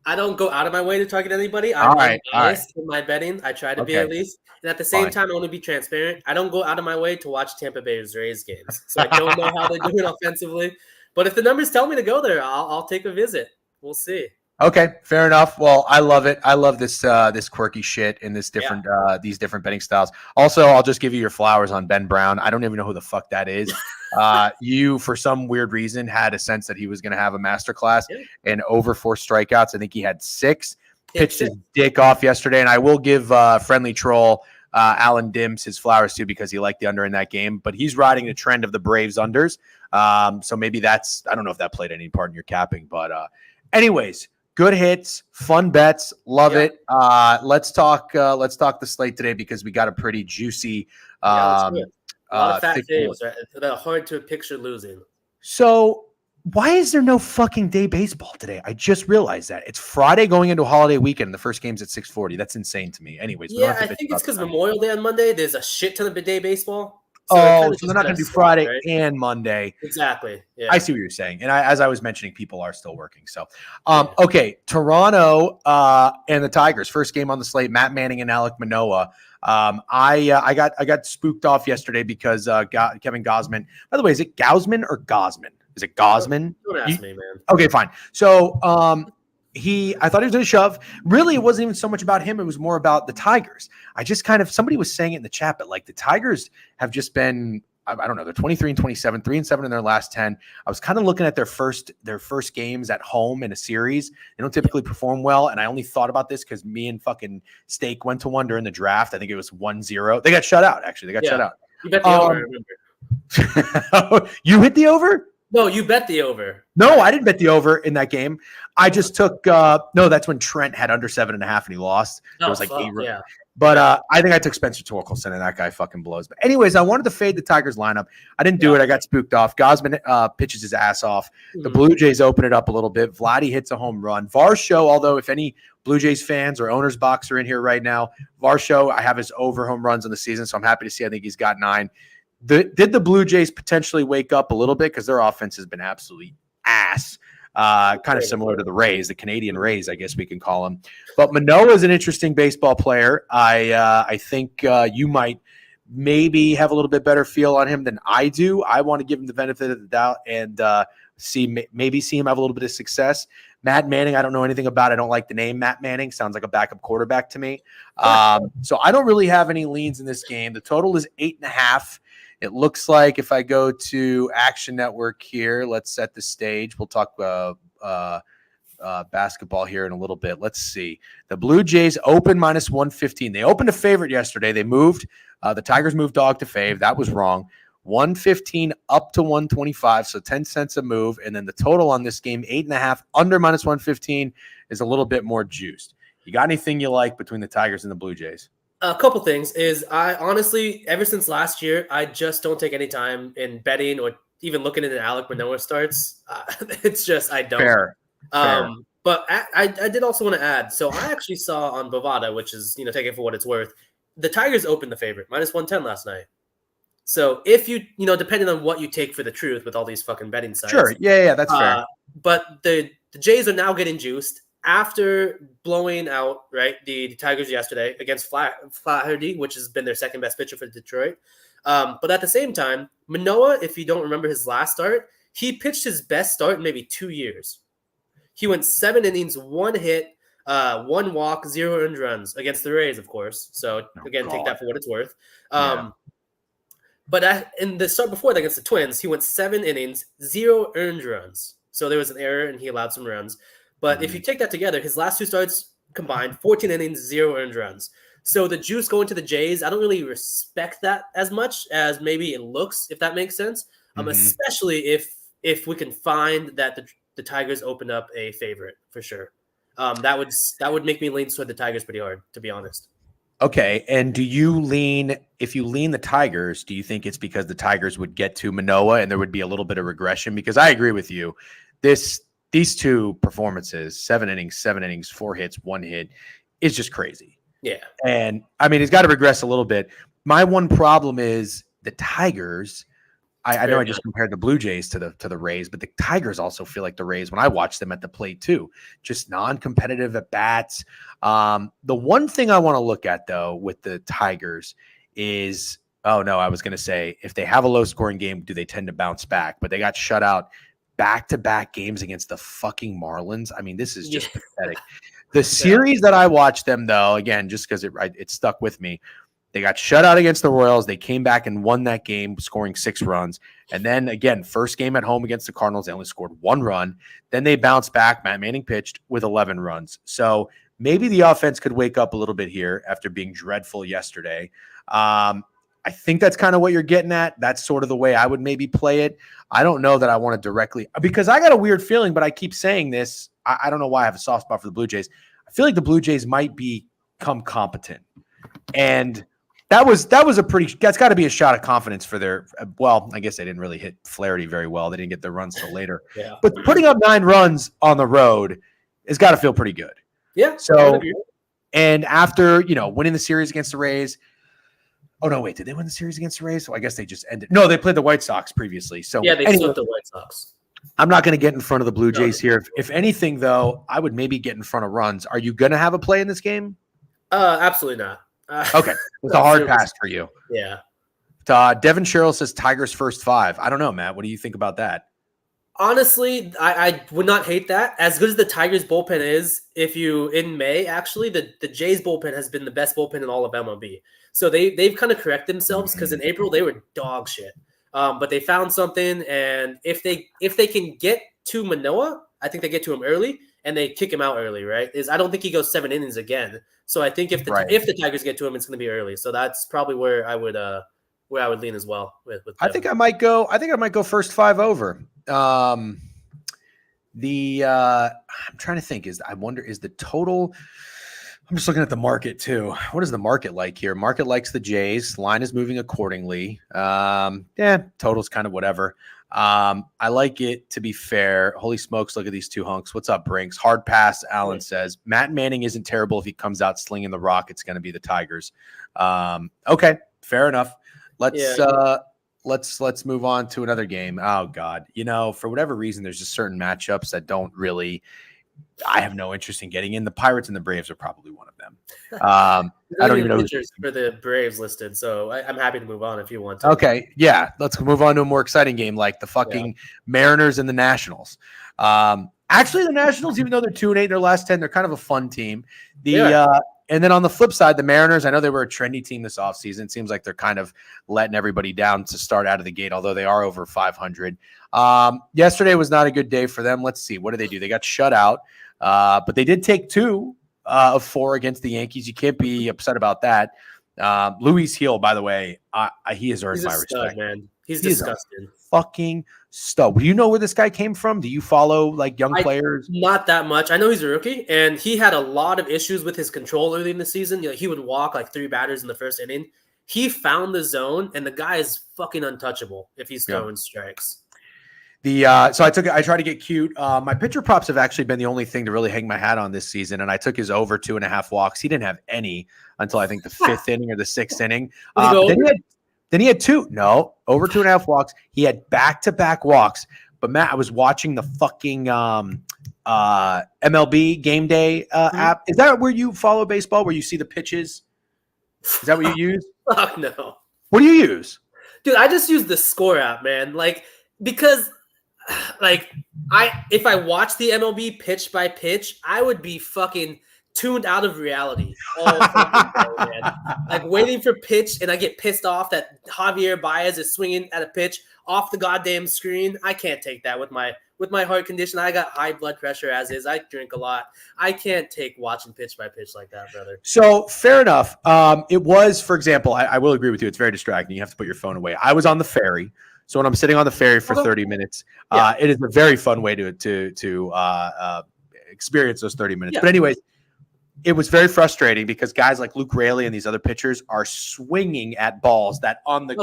I don't go out of my way to target anybody. I'm biased in my betting. I try to be at least. And at the same time, I want to be transparent. I don't go out of my way to watch Tampa Bay's Rays games. So I don't know how they're doing offensively. But if the numbers tell me to go there, I'll take a visit. We'll see. Okay, fair enough. Well, I love it. I love this this quirky shit and this different these different betting styles. Also, I'll just give you your flowers on Ben Brown. I don't even know who the fuck that is. You, for some weird reason, had a sense that he was going to have a masterclass and over 4 strikeouts. I think he had 6. Pitched his dick off yesterday, and I will give friendly troll Alan Dims his flowers too because he liked the under in that game. But he's riding the trend of the Braves unders. So maybe that's, I don't know if that played any part in your capping, but anyways. Good hits, fun bets, love it. Let's talk the slate today because we got a pretty juicy. A lot of fat faves, right? They're hard to picture losing. So why is there no fucking day baseball today? I just realized that it's Friday going into a holiday weekend. The first game's at 6:40. That's insane to me. Anyways, I think it's because Memorial Day on Monday. There's a shit ton of day baseball. So they're not going to do Friday and Monday. Exactly. Yeah. I see what you're saying. And as I was mentioning, people are still working. So, okay, Toronto and the Tigers, first game on the slate, Matt Manning and Alek Manoah. I got spooked off yesterday because Kevin Gausman. By the way, is it Gausman or Gausman? Is it Gausman? Don't ask me, man. Okay, fine. So, I thought he was going to shove. Really, it wasn't even so much about him. It was more about the Tigers. I just somebody was saying it in the chat, but like the Tigers have just been, I don't know, they're 23-27, 3-7 in their last 10. I was kind of looking at their first games at home in a series. They don't typically perform well. And I only thought about this because me and fucking Steak went to one during the draft. I think it was 1-0. They got shut out, actually. They got shut out. You bet the over, I remember. You hit the over? No, you bet the over. No, I didn't bet the over in that game. I just took no. That's when Trent had under 7.5 and he lost. It was like fuck, 8. yeah. But I think I took Spencer Torkelson, and that guy fucking blows. But anyways, I wanted to fade the Tigers lineup. I didn't do it. I got spooked off. Gosman pitches his ass off. The Blue Jays open it up a little bit. Vladdy hits a home run. Varsho, although if any Blue Jays fans or owners box are in here right now, Varsho, I have his over home runs on the season, so I'm happy to see. I think he's got 9. Did the Blue Jays potentially wake up a little bit because their offense has been absolutely ass? Kind of similar to the Rays, the Canadian Rays, I guess we can call them. But Manoah is an interesting baseball player. I think you might maybe have a little bit better feel on him than I do. I want to give him the benefit of the doubt and maybe see him have a little bit of success. Matt Manning, I don't know anything about. I don't like the name Matt Manning. Sounds like a backup quarterback to me. So I don't really have any leans in this game. The total is 8.5. It looks like if I go to Action Network here, let's set the stage. We'll talk basketball here in a little bit. Let's see. The Blue Jays open -115. They opened a favorite yesterday. They moved. The Tigers moved dog to fave. That was wrong. 115 up to 125, so 10 cents a move. And then the total on this game, 8.5 under -115 is a little bit more juiced. You got anything you like between the Tigers and the Blue Jays? A couple things is I honestly, ever since last year, I just don't take any time in betting or even looking into Alek Manoah starts. It's just I don't. Fair. But I did also want to add. So I actually saw on Bovada, which is take it for what it's worth. The Tigers opened the favorite -110 last night. So if you depending on what you take for the truth with all these fucking betting sites. Sure. Yeah, that's fair. But the Jays are now getting juiced. After blowing out the Tigers yesterday against Flaherty, which has been their second best pitcher for Detroit. But at the same time, Manoah, if you don't remember his last start, he pitched his best start in maybe 2 years. He went 7 innings, 1 hit, 1 walk, 0 earned runs against the Rays, of course. So again, take that for what it's worth. But in the start before that against the Twins, he went 7 innings, 0 earned runs. So there was an error and he allowed some runs. But if you take that together, his last 2 starts combined, 14 innings, 0 earned runs. So the juice going to the Jays, I don't really respect that as much as maybe it looks, if that makes sense. Especially if we can find that the Tigers opened up a favorite for sure. That would make me lean toward the Tigers pretty hard, to be honest. Okay, and if you lean the Tigers, do you think it's because the Tigers would get to Manoah and there would be a little bit of regression? Because I agree with you. These 2 performances, 7 innings, 4 hits, 1 hit, is just crazy. Yeah. And, I mean, he's got to regress a little bit. My one problem is the Tigers. I know I just compared the Blue Jays to the Rays, but the Tigers also feel like the Rays when I watch them at the plate too. Just non-competitive at bats. The one thing I want to look at, though, with the Tigers is, I was going to say, if they have a low-scoring game, do they tend to bounce back? But they got shut out back-to-back games against the fucking Marlins. I mean, this is just pathetic. The series that I watched them, though, again, just because it stuck with me, they got shut out against the Royals. They came back and won that game, scoring 6 runs. And then, again, first game at home against the Cardinals, they only scored 1 run. Then they bounced back. Matt Manning pitched with 11 runs. So maybe the offense could wake up a little bit here after being dreadful yesterday. I think that's kind of what you're getting at. That's sort of the way I would maybe play it. I don't know that I want to directly – because I got a weird feeling, but I keep saying this. I don't know why I have a soft spot for the Blue Jays. I feel like the Blue Jays might become competent. And that's got to be a shot of confidence for their – well, I guess they didn't really hit Flaherty very well. They didn't get their runs till later. Yeah. But putting up 9 runs on the road has got to feel pretty good. Yeah. So – and after, winning the series against the Rays – oh, no, wait. Did they win the series against the Rays? So I guess they just ended. No, they played the White Sox previously. So yeah, they swept the White Sox. I'm not going to get in front of the Blue Jays here. If anything, though, I would maybe get in front of runs. Are you going to have a play in this game? Absolutely not. Okay. It's a hard pass for you. Yeah. Devin Sherrill says Tigers first 5. I don't know, Matt. What do you think about that? Honestly, I would not hate that. As good as the Tigers bullpen is, in May, actually, the Jays bullpen has been the best bullpen in all of MLB. So they've kind of corrected themselves because in April they were dog shit. But they found something, and if they can get to Manoah, I think they get to him early and they kick him out early, right? I don't think he goes 7 innings again. So I think if the Tigers get to him, it's going to be early. So that's probably where I would lean as well with I think I might go first 5 over. I'm trying to think. Is the total? I'm just looking at the market too. What is the market like here? Market likes the Jays. Line is moving accordingly. Total's kind of whatever. I like it, to be fair. Holy smokes, look at these two hunks. What's up, Brinks? Hard pass, Alan says. Matt Manning isn't terrible. If he comes out slinging the rock, it's going to be the Tigers. Okay, fair enough. Let's move on to another game. Oh, God. For whatever reason, there's just certain matchups that don't really – I have no interest in getting in. The Pirates and the Braves are probably one of them. I don't even know pitchers for the Braves listed, so I'm happy to move on if you want to. Okay, yeah, let's move on to a more exciting game like the fucking Mariners and the Nationals. Actually, the Nationals, even though they're 2-8 in their last 10, they're kind of a fun team. And then on the flip side, the Mariners, I know they were a trendy team this offseason. It seems like they're kind of letting everybody down to start out of the gate, although they are over 500. Yesterday was not a good day for them. Let's see. What did they do? They got shut out, but they did take 2 of 4 against the Yankees. You can't be upset about that. Luis Hill, by the way, he has earned my respect. Man. He's disgusting. Fucking stud. Do you know where this guy came from? Do you follow like young players? Not that much. I know he's a rookie, and he had a lot of issues with his control early in the season. He would walk like 3 batters in the first inning. He found the zone, and the guy is fucking untouchable if he's throwing strikes. So I tried to get cute. My pitcher props have actually been the only thing to really hang my hat on this season, and I took his over 2.5 walks. He didn't have any until I think the 5th inning or the 6th inning. Then he had 2. No, over 2.5 walks. He had back-to-back walks. But Matt, I was watching the fucking MLB Game Day app. Is that where you follow baseball? Where you see the pitches? Is that what you use? Fuck no. What do you use? Dude, I just use the score app, man. Because if I watch the MLB pitch by pitch, I would be fucking tuned out of reality all fucking day, man. Waiting for pitch, and I get pissed off that Javier Baez is swinging at a pitch off the goddamn screen. I can't take that with my heart condition. I got high blood pressure as is. I drink a lot. I can't take watching pitch by pitch like that, brother. So fair enough. It was, for example, I will agree with you. It's very distracting. You have to put your phone away. I was on the ferry. So when I'm sitting on the ferry for 30 minutes, it is a very fun way to experience those 30 minutes. Yeah. But anyways, it was very frustrating because guys like Luke Raley and these other pitchers are swinging at balls that on the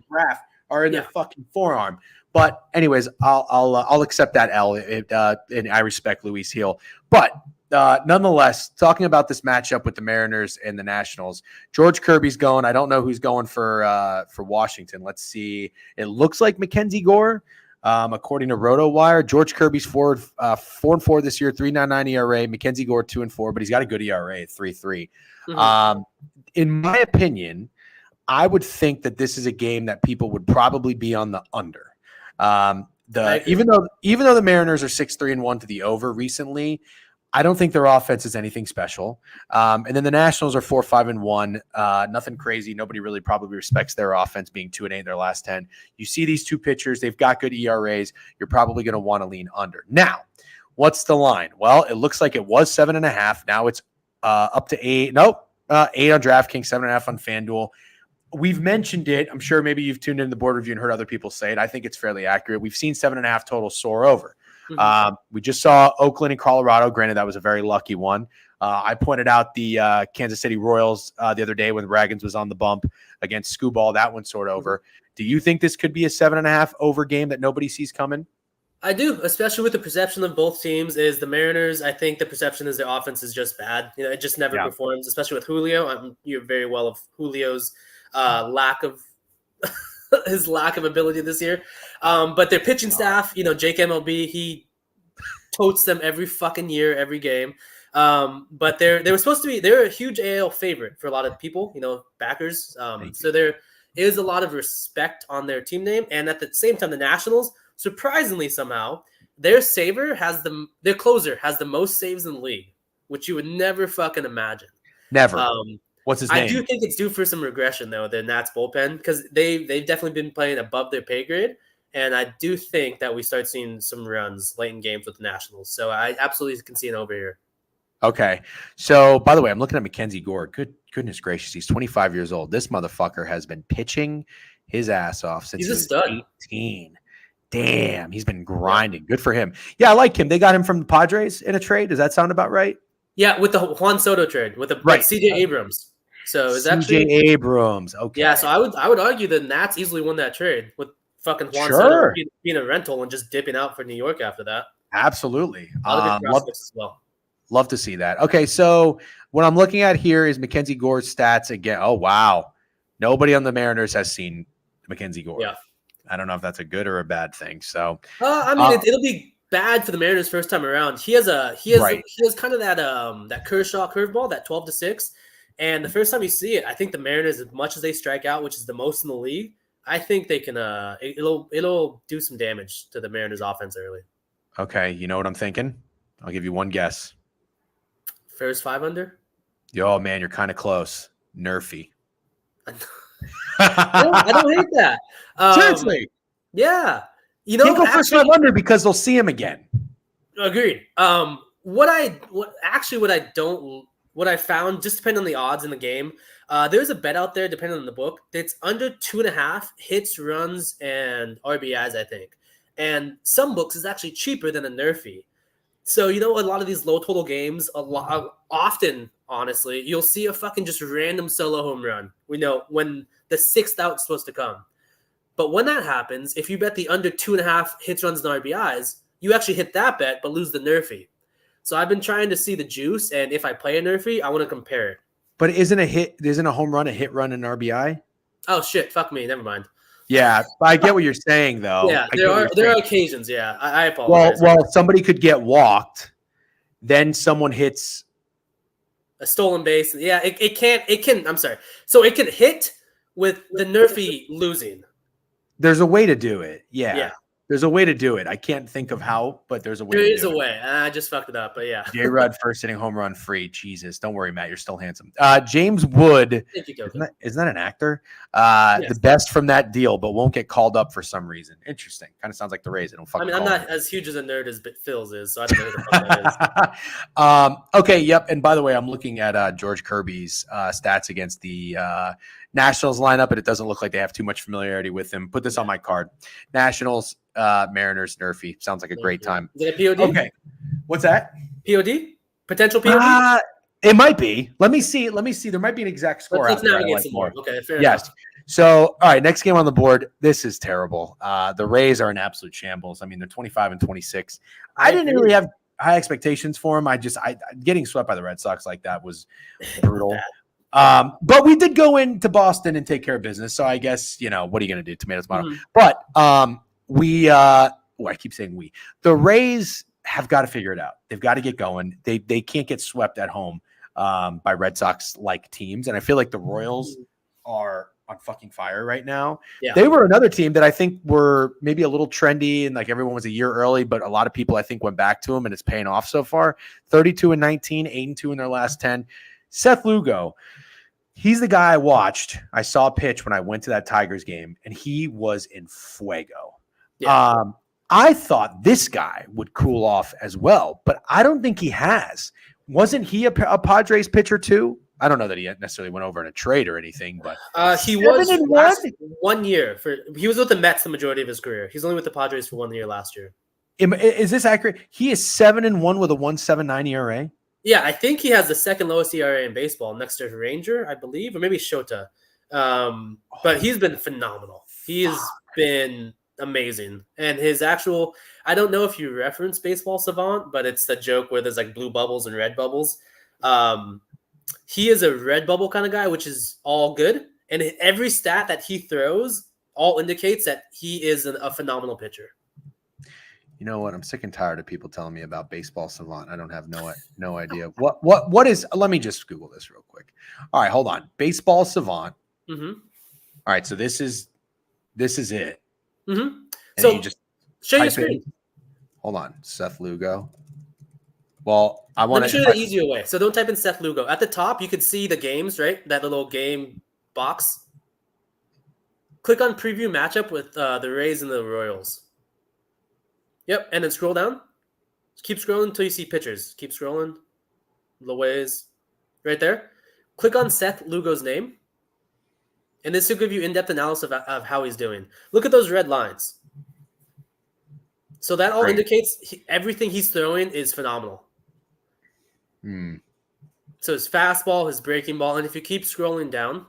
graph are in their fucking forearm. But anyways, I'll accept that L. And I respect Luis Hill. But nonetheless, talking about this matchup with the Mariners and the Nationals, George Kirby's going. I don't know who's going for Washington. Let's see. It looks like Mackenzie Gore. According to RotoWire, George Kirby's 4-4 this year, 3.99 ERA. Mackenzie Gore 2-4, but he's got a good ERA at 3.3. Mm-hmm. In my opinion, I would think that this is a game that people would probably be on the under. Even though the Mariners are 6-3-1 to the over recently, I don't think their offense is anything special. And then the Nationals are 4-5-1. Nothing crazy. Nobody really probably respects their offense being 2-8 in their last 10. You see these two pitchers, they've got good ERAs. You're probably going to want to lean under. Now, what's the line? Well, it looks like it was 7.5. Now it's up to 8. Nope. 8 on DraftKings, 7.5 on FanDuel. We've mentioned it. I'm sure maybe you've tuned in the board review and heard other people say it. I think it's fairly accurate. We've seen 7.5 total soar over. Mm-hmm. We just saw Oakland and Colorado. Granted, that was a very lucky one. I pointed out the Kansas City Royals the other day when Raggins was on the bump against Skubal. That one soared over. Do you think this could be a 7.5 over game that nobody sees coming? I do, especially with the perception of both teams. Is the Mariners, I think the perception is their offense is just bad. It just never performs, especially with Julio. You're very well of Julio's lack of ability this year. But their pitching staff, Jake MLB, he totes them every fucking year, every game. But they're a huge AL favorite for a lot of people, backers. So there is a lot of respect on their team name. And at the same time, the Nationals, surprisingly somehow, their closer has the most saves in the league, which you would never fucking imagine. Never. What's his name? I do think it's due for some regression, though, the Nats bullpen, because they've definitely been playing above their pay grade. And I do think that we start seeing some runs late in games with the Nationals. So I absolutely can see an over here. Okay. So, by the way, I'm looking at Mackenzie Gore. Goodness gracious. He's 25 years old. This motherfucker has been pitching his ass off since he was 18. Damn, he's been grinding. Good for him. Yeah, I like him. They got him from the Padres in a trade. Does that sound about right? Yeah, with the Juan Soto trade, with CJ Abrams. So it's actually CJ Abrams. Okay. Yeah, so I would argue the Nats easily won that trade with fucking Juan Sure. Soto being a rental and just dipping out for New York after that. Absolutely. A lot of good prospects as well. Love to see that. Okay, so what I'm looking at here is Mackenzie Gore's stats again. Oh, wow. Nobody on the Mariners has seen Mackenzie Gore. Yeah. I don't know if that's a good or a bad thing. So, I mean, it'll be bad for the Mariners first time around. He has kind of that Kershaw curveball, that 12-6. And the first time you see it, I think the Mariners, as much as they strike out, which is the most in the league, I think they can. It'll do some damage to the Mariners' offense early. Okay, you know what I'm thinking? I'll give you one guess. First 5 under. Oh man, you're kind of close. Nerfy. I don't hate that. Seriously. Yeah. You Can't go first 5 under because they'll see him again. Agreed. What I found, just depending on the odds in the game, there's a bet out there, depending on the book, that's under 2.5 hits, runs, and RBIs, I think. And some books is actually cheaper than a Nerfy. So, a lot of these low total games, often, honestly, you'll see a fucking just random solo home run. We know when the 6th out's supposed to come. But when that happens, if you bet the under 2.5 hits, runs, and RBIs, you actually hit that bet but lose the Nerfy. So I've been trying to see the juice, and if I play a Nerfy, I want to compare it. But isn't a home run a hit, run, and RBI? Oh shit! Fuck me. Never mind. Yeah, I get what you're saying though. Yeah, there are occasions. Yeah, I apologize. Well, somebody could get walked, then someone hits a stolen base. Yeah, it can. I'm sorry. So it can hit with the Nerfy losing. There's a way to do it. Yeah. There's a way to do it. I can't think of how, but there's a way. There is a way. I just fucked it up, but yeah. J-Rod first hitting home run free. Jesus, don't worry, Matt. You're still handsome. James Wood. Thank you, isn't that an actor? Yes. The best from that deal, but won't get called up for some reason. Interesting. Kind of sounds like the Rays. I don't fucking. I'm not as huge as a nerd as Phil's is, so I don't know who the fuck that is. Okay. Yep. And by the way, I'm looking at George Kirby's stats against the Nationals lineup, and it doesn't look like they have too much familiarity with him. Put this on my card. Nationals. Mariners, Nerfy. Sounds like a great time. Is it a POD? Okay. What's that? POD? Potential POD? It might be. Let me see. There might be an exact score. Let's navigate some more. Okay, fair enough. So, all right, next game on the board. This is terrible. The Rays are an absolute shambles. I mean, they're 25-26. I didn't really have high expectations for them. I getting swept by the Red Sox like that was brutal. But we did go into Boston and take care of business. So I guess, what are you going to do? Tomatoes, tomato. Mm-hmm. But I keep saying we. The Rays have got to figure it out. They've got to get going. They can't get swept at home by Red Sox-like teams. And I feel like the Royals are on fucking fire right now. Yeah. They were another team that I think were maybe a little trendy and like everyone was a year early, but a lot of people I think went back to them and it's paying off so far. 32-19, 8-2 in their last 10. Seth Lugo. He's the guy I watched. I saw a pitch when I went to that Tigers game, and he was in fuego. Yeah. I thought this guy would cool off as well, but I don't think he has. Wasn't he a Padres pitcher too? I don't know that he necessarily went over in a trade or anything, but he was 1 year. He was with the Mets the majority of his career. He's only with the Padres for 1 year last year. Is this accurate? He is 7-1 with a 1.79 ERA. Yeah, I think he has the second lowest ERA in baseball next to Ranger, I believe, or maybe Shota. But he's been phenomenal. He has been amazing. And his actual, I don't know if you reference Baseball Savant, but it's the joke where there's like blue bubbles and red bubbles. He is a red bubble kind of guy, which is all good. And every stat that he throws all indicates that he is a phenomenal pitcher. You know what? I'm sick and tired of people telling me about Baseball Savant. I don't have no idea. What is, let me just Google this real quick. All right, hold on. Baseball Savant. Mm-hmm. All right, so this is it. Mm-hmm. So you just show your screen. Hold on. Seth Lugo. Well, I want to show you the easier way. So don't type in Seth Lugo. At the top, you can see the games, right? That little game box. Click on preview matchup with the Rays and the Royals. Yep, and then scroll down. Keep scrolling until you see pitchers. Keep scrolling. Loays. Right there. Click on Seth Lugo's name. And this will give you in-depth analysis of how he's doing. Look at those red lines. So that all Great. indicates everything he's throwing is phenomenal. Hmm. So his fastball, his breaking ball, and if you keep scrolling down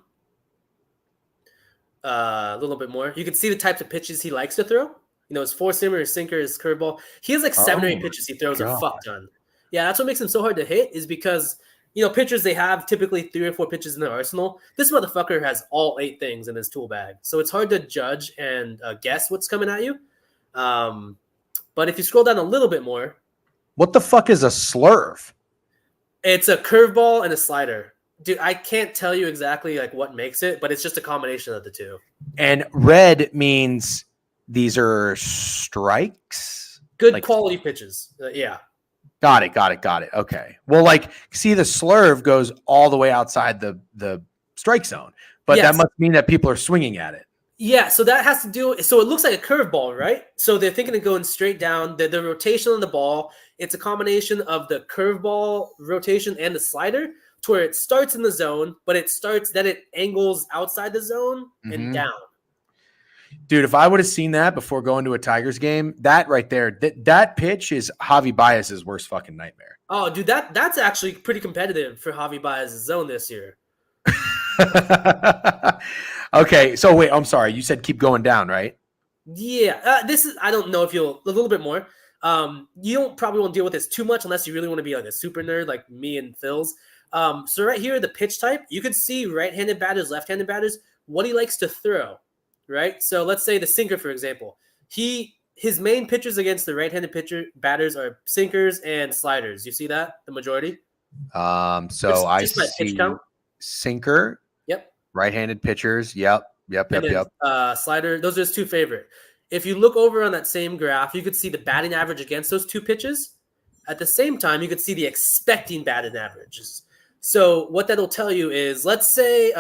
a little bit more, you can see the types of pitches he likes to throw. His four-seamer, his sinker, his curveball. He has like 7 or 8 pitches he throws a fuck ton. Yeah, that's what makes him so hard to hit is because, pitchers, they have typically 3 or 4 pitches in their arsenal. This motherfucker has all 8 things in his tool bag. So it's hard to judge and guess what's coming at you. But if you scroll down a little bit more. What the fuck is a slurve? It's a curveball and a slider. Dude, I can't tell you exactly like what makes it, but it's just a combination of the two. And red means these are strikes? Good quality pitches. Yeah. Got it. Okay. Well, see, the slurve goes all the way outside the strike zone, but that must mean that people are swinging at it. Yeah, so that has to do. So it looks like a curveball, right? So they're thinking of going straight down. The rotation on the ball, it's a combination of the curveball rotation and the slider, to where it starts in the zone, but it angles outside the zone and down. Dude, if I would have seen that before going to a Tigers game, that right there, that pitch is Javi Baez's worst fucking nightmare. Oh, dude, that's actually pretty competitive for Javi Baez's zone this year. Okay, so wait, I'm sorry. You said keep going down, right? Yeah, I don't know if you'll a little bit more. You probably won't deal with this too much unless you really want to be like a super nerd like me and Phil's. So right here, the pitch type, you could see right-handed batters, left-handed batters, what he likes to throw, right? So let's say the sinker, for example. His main pitchers against the right-handed batters are sinkers and sliders. You see that, the majority? So I see sinker. Yep. Right-handed pitchers. Yep. Slider. Those are his 2 favorite. If you look over on that same graph, you could see the batting average against those 2 pitches. At the same time, you could see the expecting batting averages. So what that'll tell you is, let's say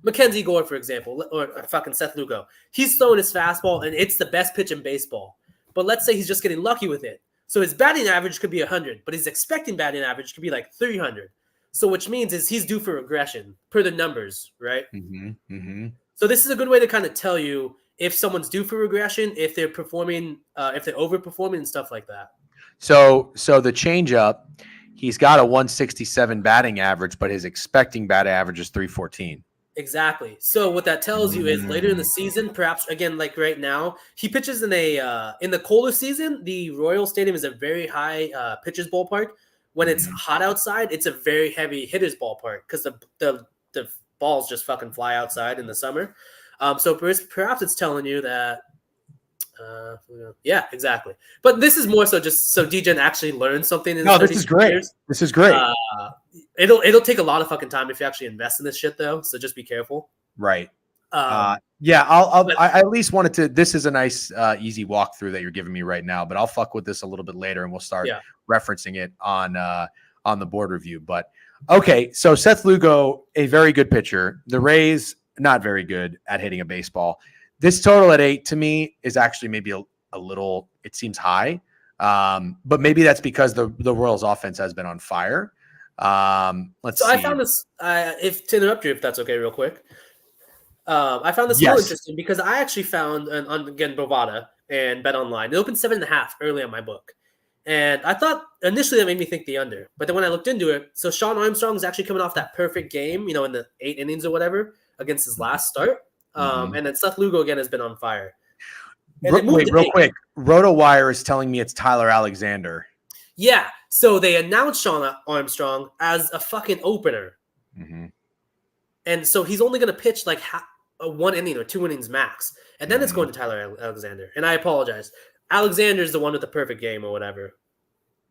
Mackenzie Gore, for example, or fucking Seth Lugo. He's throwing his fastball, and it's the best pitch in baseball. But let's say he's just getting lucky with it. So his batting average could be 100, but his expecting batting average could be like 300. So which means is he's due for regression per the numbers, right? So this is a good way to kind of tell you if someone's due for regression, if they're performing, if they're overperforming and stuff like that. So the changeup, he's got a 167 batting average, but his expecting batting average is 314. Exactly. So what that tells you is later in the season, perhaps again, like right now, he pitches in the colder season. The Royal Stadium is a very high pitcher's ballpark. When it's hot outside, it's a very heavy hitter's ballpark because the balls just fucking fly outside in the summer. So perhaps it's telling you that. Yeah, exactly. But this is more so just so DGen actually learns something. This is great. Years. This is great. It'll take a lot of fucking time if you actually invest in this shit, though. So just be careful. Right. Yeah. I at least wanted to. This is a nice, easy walkthrough that you're giving me right now. But I'll fuck with this a little bit later, and we'll start referencing it on the board review. But okay, so Seth Lugo, a very good pitcher. The Rays, not very good at hitting a baseball. This total at 8 to me is actually maybe a little, it seems high. But maybe that's because the Royals offense has been on fire. Let's see. I found this, to interrupt you, if that's okay, real quick. I found this real interesting because I actually found, again, Bovada and Bet Online. It opened 7.5 early on my book. And I thought initially that made me think the under. But then when I looked into it, so Sean Armstrong is actually coming off that perfect game, in the 8 innings or whatever against his last start. And then Seth Lugo again has been on fire. Wait, real quick. RotoWire is telling me it's Tyler Alexander. Yeah. So they announced Sean Armstrong as a fucking opener. And so he's only going to pitch like 1 inning or 2 innings max. And then it's going to Tyler Alexander. And I apologize. Alexander's the one with the perfect game or whatever.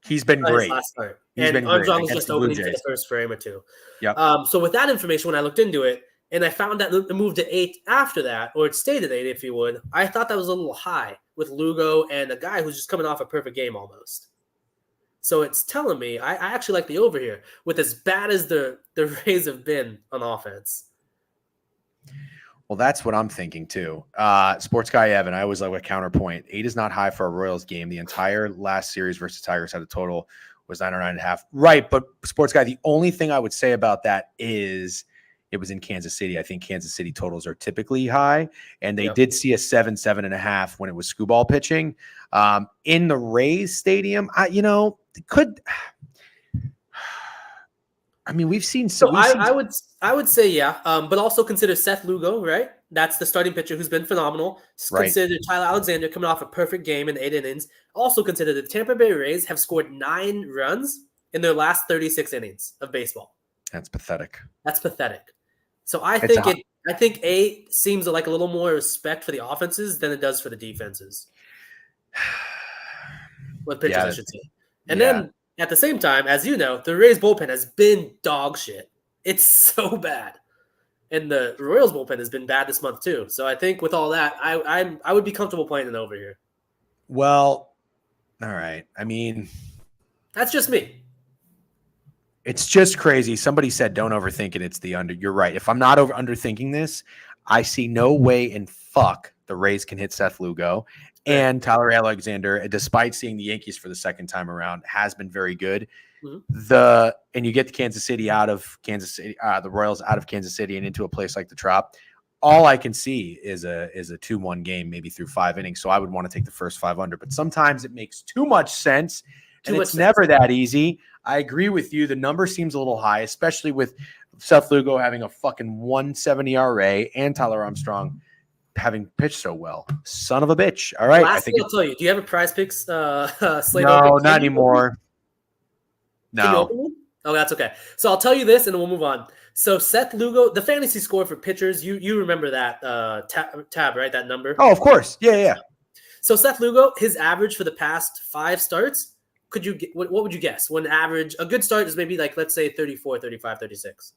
He's been great. Last start. And Armstrong was just opening for the first frame or 2. Yep. So with that information, when I looked into it, and I found that it moved to 8 after that, or it stayed at 8, if you would. I thought that was a little high with Lugo and a guy who's just coming off a perfect game almost. So it's telling me I actually like the over here with as bad as the Rays have been on offense. Well, that's what I'm thinking too. Sports guy Evan, I always like a counterpoint. 8 is not high for a Royals game. The entire last series versus Tigers had a total was 9 or 9.5. Right, but Sports guy, the only thing I would say about that is it was in Kansas City. I think Kansas City totals are typically high, and they Yep. did see a 7.5 when it was Scooball pitching. In the Rays stadium, we've seen I would say yeah, but also consider Seth Lugo, right? That's the starting pitcher who's been phenomenal. Right. Consider Tyler Alexander coming off a perfect game in 8 innings. Also consider the Tampa Bay Rays have scored 9 runs in their last 36 innings of baseball. That's pathetic. That's pathetic. So I think A seems like a little more respect for the offenses than it does for the defenses. With pitchers, I should say. And then at the same time, as you know, the Rays bullpen has been dog shit. It's so bad. And the Royals bullpen has been bad this month too. So I think with all that, I would be comfortable playing it over here. Well, all right. I mean, that's just me. It's just crazy. Somebody said don't overthink it. It's the under. You're right. If I'm not underthinking this, I see no way in fuck the Rays can hit Seth Lugo. And Tyler Alexander, despite seeing the Yankees for the second time around, has been very good. Mm-hmm. And you get the Kansas City out of Kansas City, the Royals out of Kansas City and into a place like the Trop. All I can see is a 2-1 game, maybe through 5 innings. So I would want to take the first 5 under. But sometimes it makes too much sense, and it's never that easy. I agree with you. The number seems a little high, especially with Seth Lugo having a fucking 1.70 ERA and Tyler Armstrong having pitched so well. Son of a bitch. All right. Lastly, I'll tell you, do you have a Prize Picks slate? No, not anymore. No. Oh, that's okay. So I'll tell you this and then we'll move on. So Seth Lugo, the fantasy score for pitchers, you remember that tab, right? That number? Oh, of course. Yeah. So Seth Lugo, his average for the past 5 starts, what would you guess? When average, a good start is maybe like, let's say 34, 35, 36.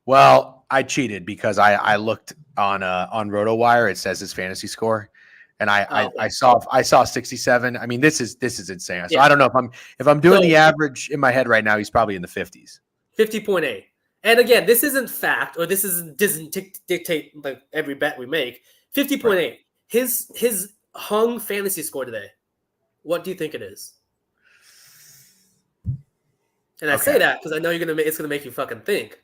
Well, I cheated because I looked on RotoWire. It says his fantasy score, and I saw 67. I mean, this is insane. So I don't know if I'm doing the average in my head right now. He's probably in the 50s. 50.8. And again, this isn't fact, or this doesn't dictate like every bet we make. 50.8. Right. His hung fantasy score today. What do you think it is? And I say that because I know it's gonna make you fucking think.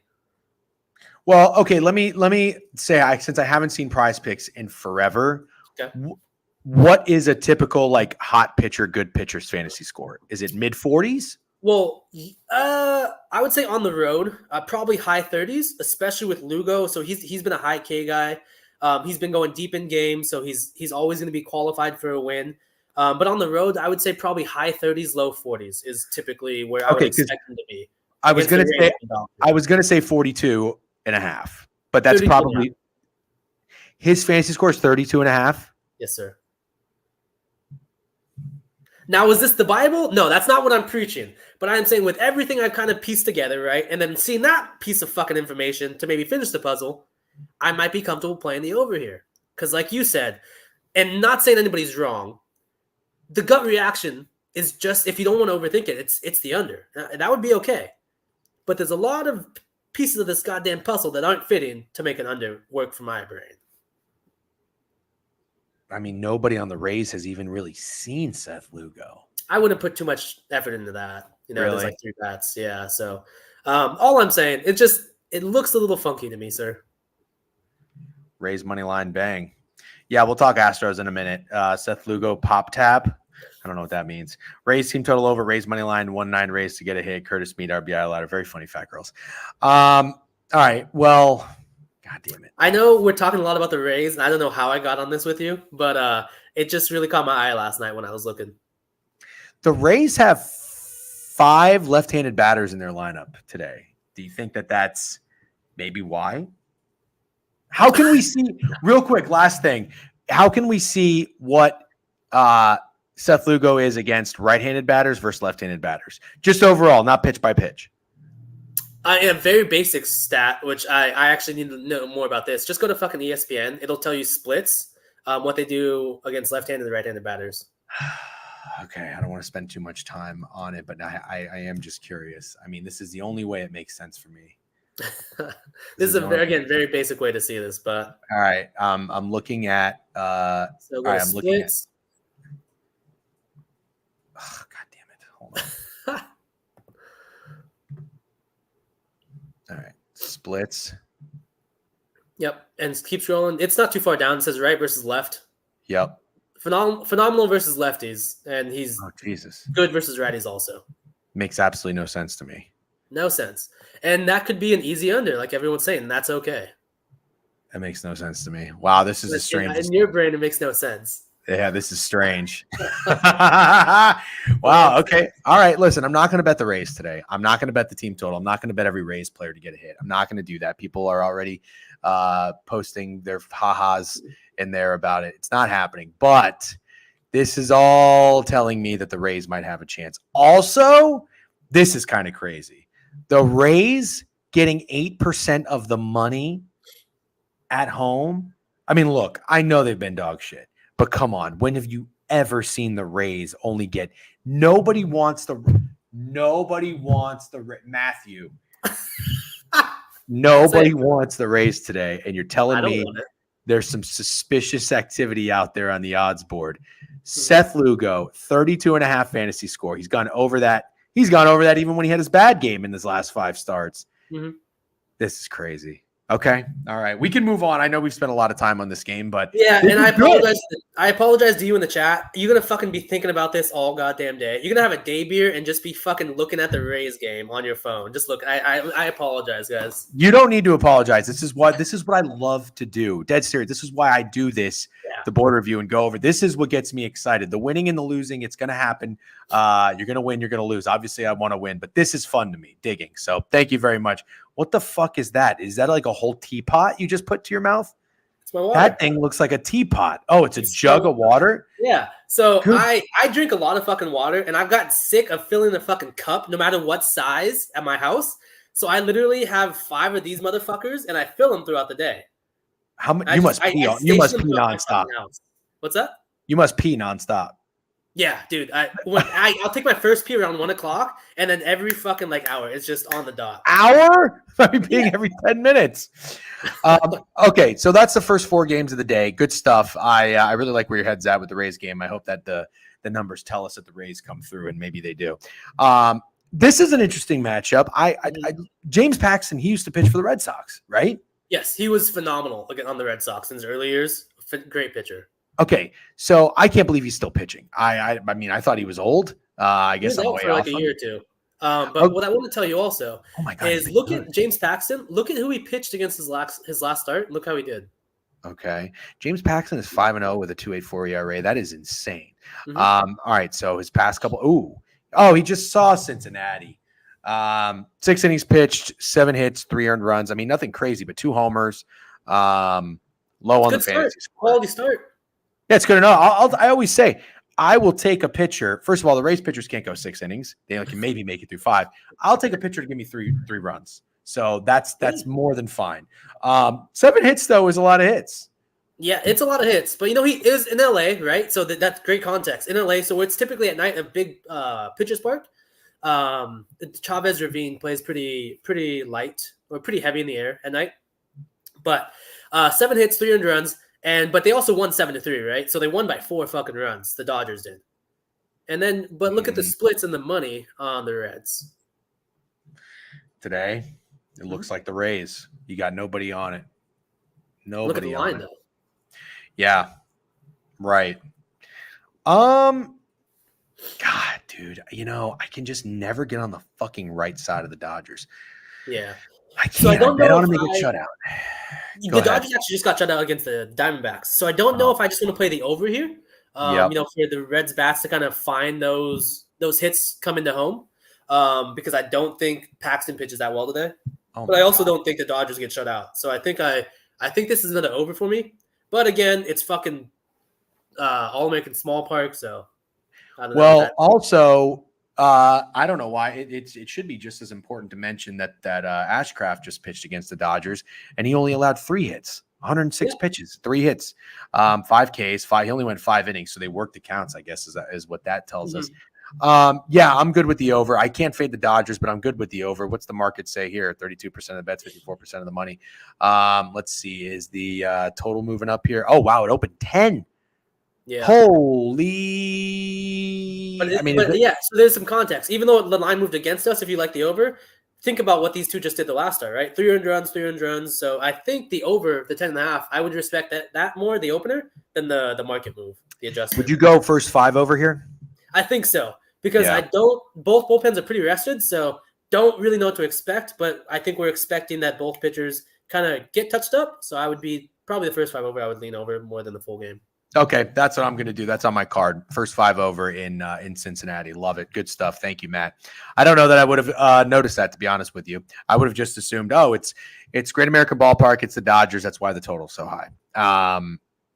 Well, okay. Let me say, since I haven't seen Prize Picks in forever, what is a typical like hot pitcher, good pitcher's fantasy score? Is it mid 40s? Well, I would say on the road, probably high 30s, especially with Lugo. So he's been a high K guy. He's been going deep in games, so he's always going to be qualified for a win. But on the road, I would say probably high 30s, low 40s is typically where I would expect him to be. I was going to say 42 and a half, but that's probably his fantasy score is 32 and a half. Yes, sir. Now, is this the Bible? No, that's not what I'm preaching. But I'm saying with everything I've kind of pieced together, right, and then seeing that piece of fucking information to maybe finish the puzzle, I might be comfortable playing the over here. Because like you said, and not saying anybody's wrong, the gut reaction is just, if you don't want to overthink it, it's the under. That would be okay. But there's a lot of pieces of this goddamn puzzle that aren't fitting to make an under work for my brain. I mean, nobody on the Rays has even really seen Seth Lugo. I wouldn't put too much effort into that. Really? There's like 3 bats. Yeah. So all I'm saying, it looks a little funky to me, sir. Rays money line bang. Yeah, we'll talk Astros in a minute. Seth Lugo pop tab. I don't know what that means. Rays team total over. Rays money line 1-9 Rays to get a hit. Curtis Mead RBI ladder. Very funny, fat girls. All right. Well, God damn it. I know we're talking a lot about the Rays, and I don't know how I got on this with you, but it just really caught my eye last night when I was looking. The Rays have 5 left-handed batters in their lineup today. Do you think that that's maybe why? How can we see, real quick, last thing, how can we see what Seth Lugo is against right-handed batters versus left-handed batters? Just overall, not pitch by pitch. A very basic stat, which I actually need to know more about this. Just go to fucking ESPN. It'll tell you splits, what they do against left-handed and right-handed batters. Okay, I don't want to spend too much time on it, but I am just curious. I mean, this is the only way it makes sense for me. This is very basic way to see this, but all right. I'm looking at so go splits. Looking at, God damn it. Hold on. All right. Splits. Yep, and keep scrolling. It's not too far down. It says right versus left. Yep. Phenomenal versus lefties, and he's Oh, Jesus. good versus righties also. Makes absolutely no sense to me. No sense. And that could be an easy under, like everyone's saying. And that's okay. That makes no sense to me. Wow, this is a strange. In your brain, it makes no sense. Yeah, this is strange. Wow. Okay. All right. Listen, I'm not going to bet the Rays today. I'm not going to bet the team total. I'm not going to bet every Rays player to get a hit. I'm not going to do that. People are already posting their ha-has in there about it. It's not happening. But this is all telling me that the Rays might have a chance. Also, this is kind of crazy. The Rays getting 8% of the money at home. I mean, look, I know they've been dog shit. But come on, when have you ever seen the Rays only get nobody wants the Matthew. Nobody wants the Rays today. And you're telling me there's some suspicious activity out there on the odds board. Seth Lugo, 32.5 fantasy score. He's gone over that. He's gone over that even when he had his bad game in his last 5 starts. Mm-hmm. This is crazy. Okay. All right. We can move on. I know we've spent a lot of time on this game, but yeah, and I apologize to you in the chat. You're gonna fucking be thinking about this all goddamn day. You're gonna have a day beer and just be fucking looking at the Rays game on your phone. Just look. I apologize, guys. You don't need to apologize. This is what I love to do. Dead serious. This is why I do this, the board review, and go over. This is what gets me excited. The winning and the losing, it's gonna happen. You're gonna win, you're gonna lose. Obviously, I want to win, but this is fun to me, digging. So thank you very much. What the fuck is that? Is that like a whole teapot you just put to your mouth? It's my water. That thing looks like a teapot. Oh, it's a jug of water? Yeah. So I drink a lot of fucking water, and I've gotten sick of filling the fucking cup no matter what size at my house. So I literally have 5 of these motherfuckers, and I fill them throughout the day. How many? You must pee nonstop. What's that? You must pee nonstop. Yeah, dude. I'll take my first pee around 1 o'clock, and then every fucking hour, it's just on the dot. Hour? I'd be peeing every 10 minutes. Okay, so that's the first 4 games of the day. Good stuff. I really like where your head's at with the Rays game. I hope that the numbers tell us that the Rays come through, and maybe they do. This is an interesting matchup. James Paxton, he used to pitch for the Red Sox, right? Yes, he was phenomenal again on the Red Sox in his early years. Great pitcher. Okay, so I can't believe he's still pitching. I mean, I thought he was old. I guess I'm way for like off a year or two. But what I want to tell you also is look at James Paxton. Look at who he pitched against his last start. Look how he did. Okay, James Paxton is 5-0 with a 2.84 ERA. That is insane. Mm-hmm. All right, so his past couple. He just saw Cincinnati. 6 innings pitched, 7 hits, 3 earned runs. I mean, nothing crazy, but 2 homers. Low on the fantasy score. Quality start. Yeah, it's good enough. I always say I will take a pitcher. First of all, the Rays pitchers can't go 6 innings. They can maybe make it through 5. I'll take a pitcher to give me three runs. So that's more than fine. 7 hits though is a lot of hits. Yeah, it's a lot of hits. But he is in LA, right? So that's great context. In LA, so it's typically at night a big pitcher's park. Chavez Ravine plays pretty light or pretty heavy in the air at night. But 7 hits, 3 earned runs. But they also won 7-3, right? So they won by 4 fucking runs. The Dodgers did. But look at the splits and the money on the Reds. Today, it looks like the Rays. You got nobody on it. Nobody look at the line, though. Yeah. Right. God, dude, I can just never get on the fucking right side of the Dodgers. Yeah. I can't. So I don't know if they get shut out. The Dodgers actually just got shut out against the Diamondbacks. So I don't know if I just want to play the over here. For the Reds bats to kind of find those hits coming to home. Because I don't think Paxton pitches that well today. But I also don't think the Dodgers get shut out. So I think this is another over for me. But again, it's fucking All-American Small Park, so I don't know. Well, also I don't know why it should be just as important to mention that Ashcraft just pitched against the Dodgers and he only allowed 3 hits, 106 pitches, 3 hits, 5 Ks, 5. He only went 5 innings, so they worked the counts, I guess, is what that tells us. I'm good with the over. I can't fade the Dodgers, but I'm good with the over. What's the market say here? 32% of the bets, 54% of the money. Let's see. Is the total moving up here? Oh, wow. It opened 10. Yeah. Holy. So there's some context. Even though the line moved against us, if you like the over, think about what these two just did the last start, right? 300 runs. So I think the over, the 10.5, I would respect that more, the opener, than the market move, the adjustment. Would you go first 5 over here? I think so, because both bullpens are pretty rested, so don't really know what to expect, but I think we're expecting that both pitchers kind of get touched up. So I would be probably the first 5 over. I would lean over more than the full game. Okay, that's what I'm going to do. That's on my card. First 5 over in Cincinnati. Love it. Good stuff. Thank you, Matt. I don't know that I would have noticed that, to be honest with you. I would have just assumed, it's Great American Ballpark. It's the Dodgers. That's why the total's so high.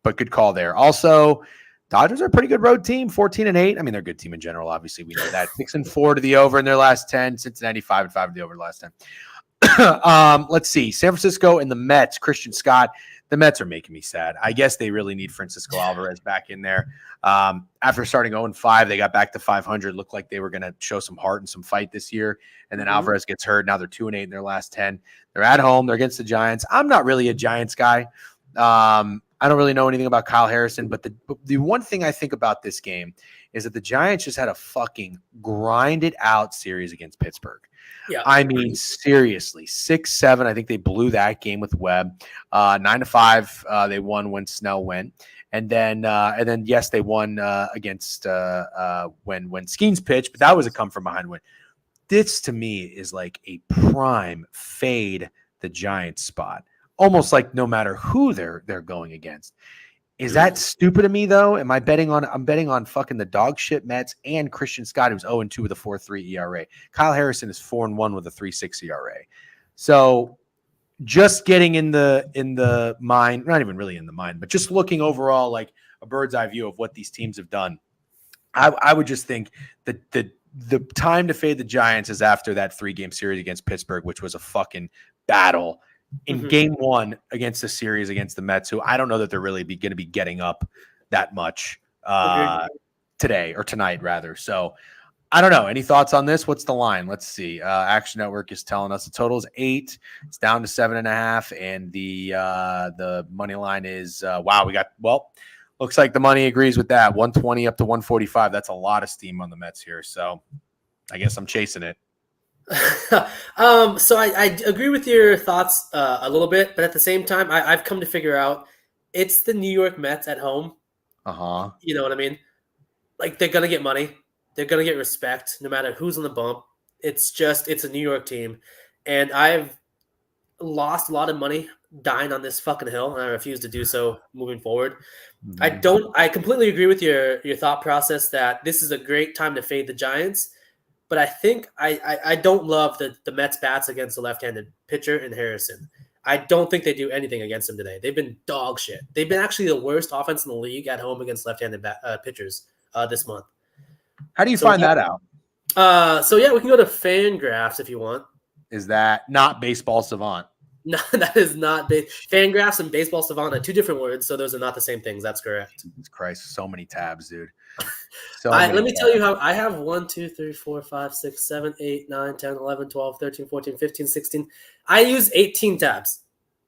But good call there. Also, Dodgers are a pretty good road team, 14-8. I mean, they're a good team in general. Obviously, we know that. 6-4 to the over in their last 10. Cincinnati 5-5 to the over the last 10. Let's see. San Francisco and the Mets. Christian Scott. The Mets are making me sad. I guess they really need Francisco Alvarez back in there. After starting 0-5, they got back to 500. Looked like they were going to show some heart and some fight this year. And then Alvarez gets hurt. Now they're 2-8 in their last 10. They're at home. They're against the Giants. I'm not really a Giants guy. I don't really know anything about Kyle Harrison, but the one thing I think about this game is that the Giants just had a fucking grinded out series against Pittsburgh. Yeah, I mean, seriously, 6-7. I think they blew that game with Webb. 9-5. They won when Snell went, and then yes, they won against when Skeens pitched, but that was a come from behind win. This to me is like a prime fade the Giants spot, almost like no matter who they're going against. Is that stupid of me though? I'm betting on fucking the dog shit Mets and Christian Scott, who's 0-2 with a 4.3 ERA. Kyle Harrison is 4-1 with a 3.6 ERA. So just getting in the mind, not even really in the mind, but just looking overall like a bird's eye view of what these teams have done. I would just think that the time to fade the Giants is after that 3-game series against Pittsburgh, which was a fucking battle. In game 1 against the series against the Mets, who I don't know that they're really going to be getting up that much today or tonight, rather. So I don't know. Any thoughts on this? What's the line? Let's see. Action Network is telling us the total is 8. It's down to 7.5, and the money line is looks like the money agrees with that. 120 up to 145. That's a lot of steam on the Mets here. So I guess I'm chasing it. So I agree with your thoughts a little bit, but at the same time, I've come to figure out it's the New York Mets at home. You know what I mean? Like, they're gonna get money, they're gonna get respect, no matter who's on the bump. It's a New York team, and I've lost a lot of money dying on this fucking hill, and I refuse to do so moving forward. I completely agree with your thought process that this is a great time to fade the Giants. But I think I don't love the Mets bats against the left-handed pitcher in Harrison. I don't think they do anything against him today. They've been dog shit. They've been actually the worst offense in the league at home against left-handed pitchers this month. How do you find that out? So we can go to FanGraphs if you want. Is that not Baseball Savant? No, that is not. FanGraphs and Baseball Savant are two different words, so those are not the same things. That's correct. Jesus Christ, so many tabs, dude. Let me tell you how I have 1, 2, 3, 4, 5, 6, 7, 8, 9, 10, 11, 12, 13, 14, 15, 16. I use 18 tabs.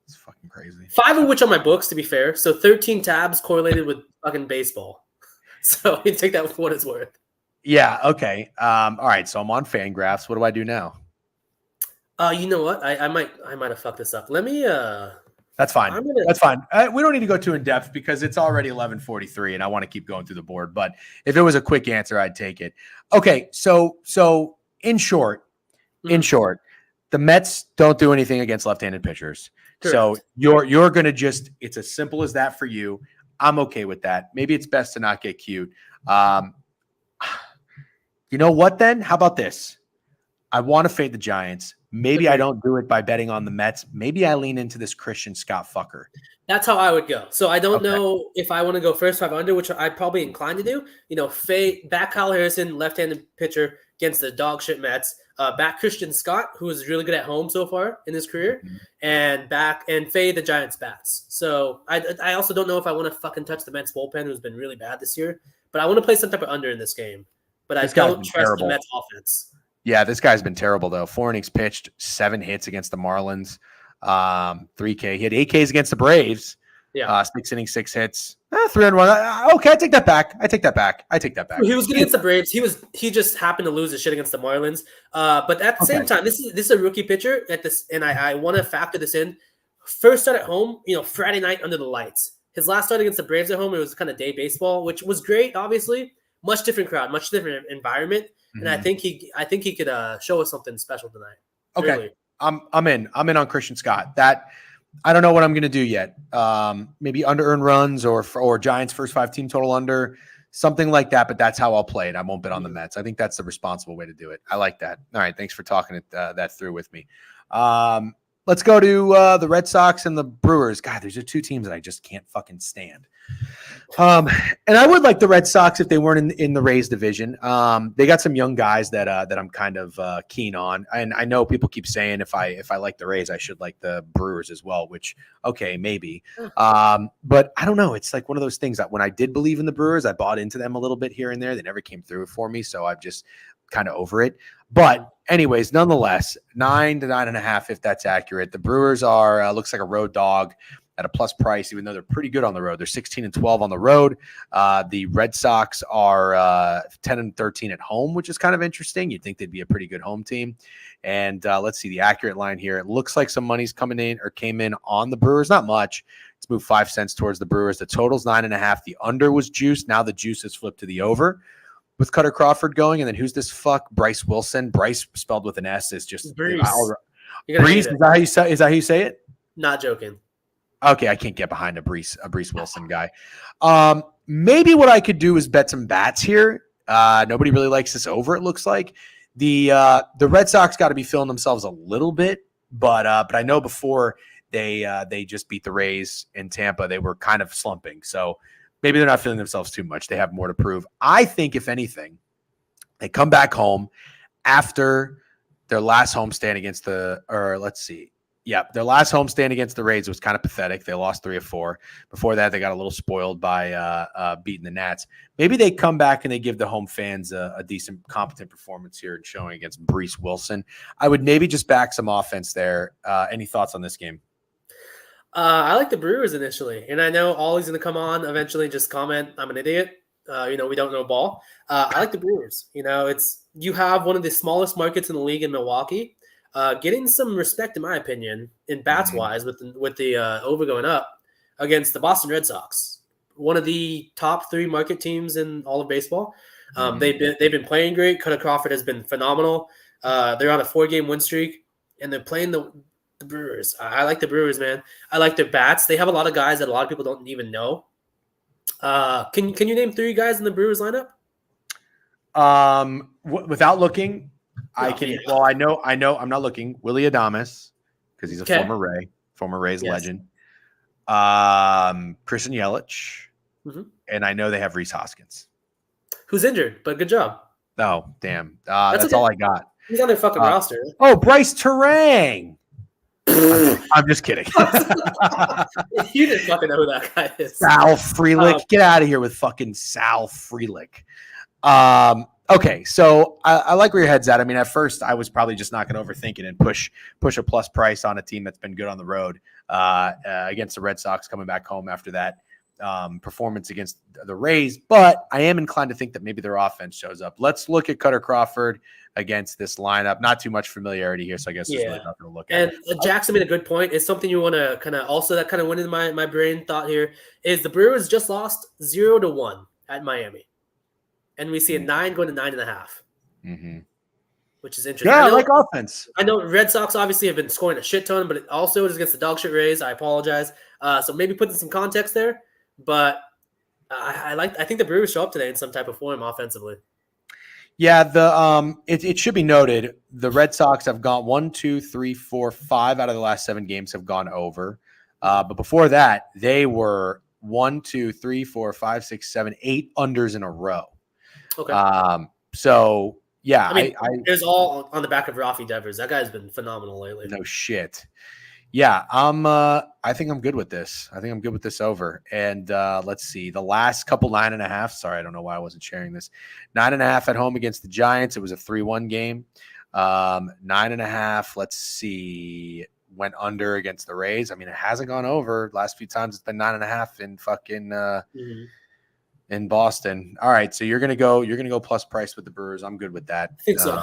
It's fucking crazy. 5 of which on my books, to be fair. So 13 tabs correlated with fucking baseball. So you take that for what it's worth. Yeah, okay. All right, so I'm on FanGraphs. What do I do now? You know what? I might have fucked this up. Let me That's fine. That's fine. We don't need to go too in depth because it's already 11:43 and I want to keep going through the board. But if it was a quick answer, I'd take it. Okay, so in short, the Mets don't do anything against left-handed pitchers. Correct. So you're going to just, it's as simple as that for you. I'm okay with that. Maybe it's best to not get cute. You know what then? How about this? I want to fade the Giants. Maybe I don't do it by betting on the Mets. Maybe I lean into this Christian Scott fucker. That's how I would go. So I don't know if I want to go first 5 under, which I'd probably inclined to do. You know, back Kyle Harrison, left-handed pitcher against the dog shit Mets. Back Christian Scott, who is really good at home so far in his career, and fade the Giants bats. So I also don't know if I want to fucking touch the Mets bullpen, who's been really bad this year. But I want to play some type of under in this game. But I don't trust the Mets offense. Yeah, this guy's been terrible, though. 4 innings pitched, 7 hits against the Marlins, 3K. He had 8 Ks against the Braves. Yeah. 6 innings, 6 hits, 3-1. Okay, I take that back. He was good against the Braves. He just happened to lose his shit against the Marlins. But at the same time, this is a rookie pitcher at this, and I want to factor this in. First start at home, Friday night under the lights. His last start against the Braves at home, it was kind of day baseball, which was great. Obviously, much different crowd, much different environment, and I think he could show us something special tonight. Okay, really. I'm in on Christian Scott. That I don't know what I'm going to do yet. Maybe under earned runs or Giants first 5 team total under, something like that. But that's how I'll play it. I won't bet on the Mets. I think that's the responsible way to do it. I like that. All right, thanks for talking that through with me. Let's go to the Red Sox and the Brewers. God, these are 2 teams that I just can't fucking stand. And I would like the Red Sox if they weren't in the Rays division. They got some young guys that I'm kind of keen on, and I know people keep saying if I like the Rays, I should like the Brewers as well. Which okay, maybe, but I don't know. It's like one of those things that when I did believe in the Brewers, I bought into them a little bit here and there. They never came through for me, so I've just kind of over it. But anyways, nonetheless, 9 to 9.5, if that's accurate. The Brewers are looks like a road dog at a plus price, even though they're pretty good on the road. They're 16-12 on the road. The Red Sox are 10-13 at home, which is kind of interesting. You'd think they'd be a pretty good home team. And let's see the accurate line here. It looks like some money's coming in or came in on the Brewers. Not much. It's moved 5 cents towards the Brewers. The total's 9.5. The under was juiced. Now the juice has flipped to the over with Cutter Crawford going. And then who's this fuck? Bryce Wilson. Bryce spelled with an S is just Breeze. Breeze. Is that how you say it? Not joking. Okay, I can't get behind a Brees Wilson guy. Maybe what I could do is bet some bats here. Nobody really likes this over, it looks like. The Red Sox got to be feeling themselves a little bit, but I know before they just beat the Rays in Tampa, they were kind of slumping. So maybe they're not feeling themselves too much. They have more to prove. I think, if anything, they come back home after their last homestand against their last homestand against the Rays was kind of pathetic. They lost 3 of 4. Before that, they got a little spoiled by beating the Nats. Maybe they come back and they give the home fans a decent, competent performance here and showing against Brees Wilson. I would maybe just back some offense there. Any thoughts on this game? I like the Brewers initially, and I know Ollie's going to come on eventually and just comment, I'm an idiot. We don't know ball. I like the Brewers. You have one of the smallest markets in the league in Milwaukee. Getting some respect, in my opinion, in bats wise, with the over going up against the Boston Red Sox, one of the top 3 market teams in all of baseball. They've been playing great. Cutter Crawford has been phenomenal. They're on a 4-game win streak, and they're playing the Brewers. I like the Brewers, man. I like their bats. They have a lot of guys that a lot of people don't even know. Can you name 3 guys in the Brewers lineup? Without looking. I can. Yeah. Well, I know. I'm not looking. Willy Adames, because he's a former Rays legend. Christian Yelich, and I know they have Rhys Hoskins, who's injured, but good job. Oh, damn! That's all I got. He's on their fucking roster. Oh, Bryce Terang. I'm just kidding. You didn't fucking know who that guy is. Sal Frelick. Get out of here with fucking Sal Frelick. Okay, so I like where your head's at. I mean, at first, I was probably just not going to overthink it and push a plus price on a team that's been good on the road against the Red Sox coming back home after that performance against the Rays. But I am inclined to think that maybe their offense shows up. Let's look at Cutter Crawford against this lineup. Not too much familiarity here, so I guess there's really nothing to look at. And Jackson made a good point. It's something you want to kind of also that kind of went in my brain thought here is the Brewers just lost 0-1 at Miami. And we see a 9 going to 9.5, which is interesting. Yeah, I like offense. I know Red Sox obviously have been scoring a shit ton, but it also is against the dog shit Rays. I apologize. So maybe putting some context there, but I think the Brewers show up today in some type of form offensively. Yeah, it should be noted the Red Sox have gone 1, 2, 3, 4, 5 out of the last 7 games have gone over. But before that, they were 1, 2, 3, 4, 5, 6, 7, 8 unders in a row. Okay. So yeah, I mean, it's all on the back of Rafi Devers. That guy's been phenomenal lately. No shit. Yeah, I think I'm good with this. I think I'm good with this over. And let's see, the last couple 9.5. Sorry, I don't know why I wasn't sharing this. 9.5 at home against the Giants. It was a 3-1 game. 9.5. Let's see. went under against the Rays. I mean, it hasn't gone over. Last few times it's been 9.5 in fucking in Boston. All right, so you're gonna go plus price with the Brewers. I'm good with that. I think so.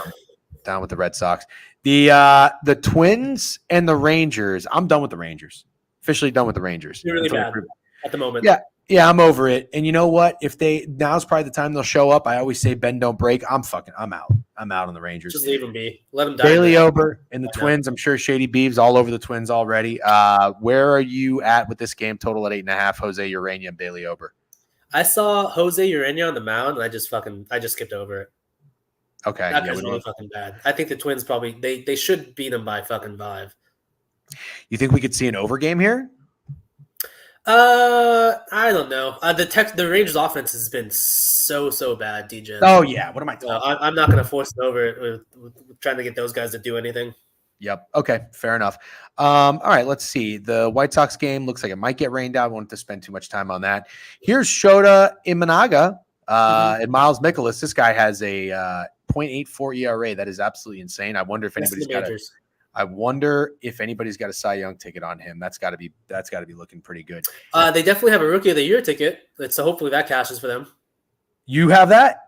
Down with the Red Sox. The Twins and the Rangers. I'm done with the Rangers. Officially done with the Rangers. You're really bad at the moment. Yeah, I'm over it. And you know what? If now's probably the time they'll show up. I always say bend don't break. I'm out. I'm out on the Rangers. Just leave them be. Let them die. Bailey Ober and the Twins. I'm sure Shady Beeves all over the Twins already. Where are you at with this game total at 8.5? Jose Urena and Bailey Ober. I saw Jose Urena on the mound, and I just skipped over it. Okay, that guy's really fucking bad. I think the Twins probably they should beat them by fucking 5. You think we could see an over game here? I don't know. The Rangers offense has been so bad, DJ. Oh yeah, what am I talking? I'm not gonna force it over with trying to get those guys to do anything. Yep. Okay. Fair enough. All right. Let's see. The White Sox game looks like it might get rained out. I won't have to spend too much time on that. Here's Shota Imanaga and Miles Mikolas. This guy has a 0.84 ERA. That is absolutely insane. I wonder if anybody's got a Cy Young ticket on him. That's got to be looking pretty good. They definitely have a Rookie of the Year ticket. So hopefully that cashes for them. You have that?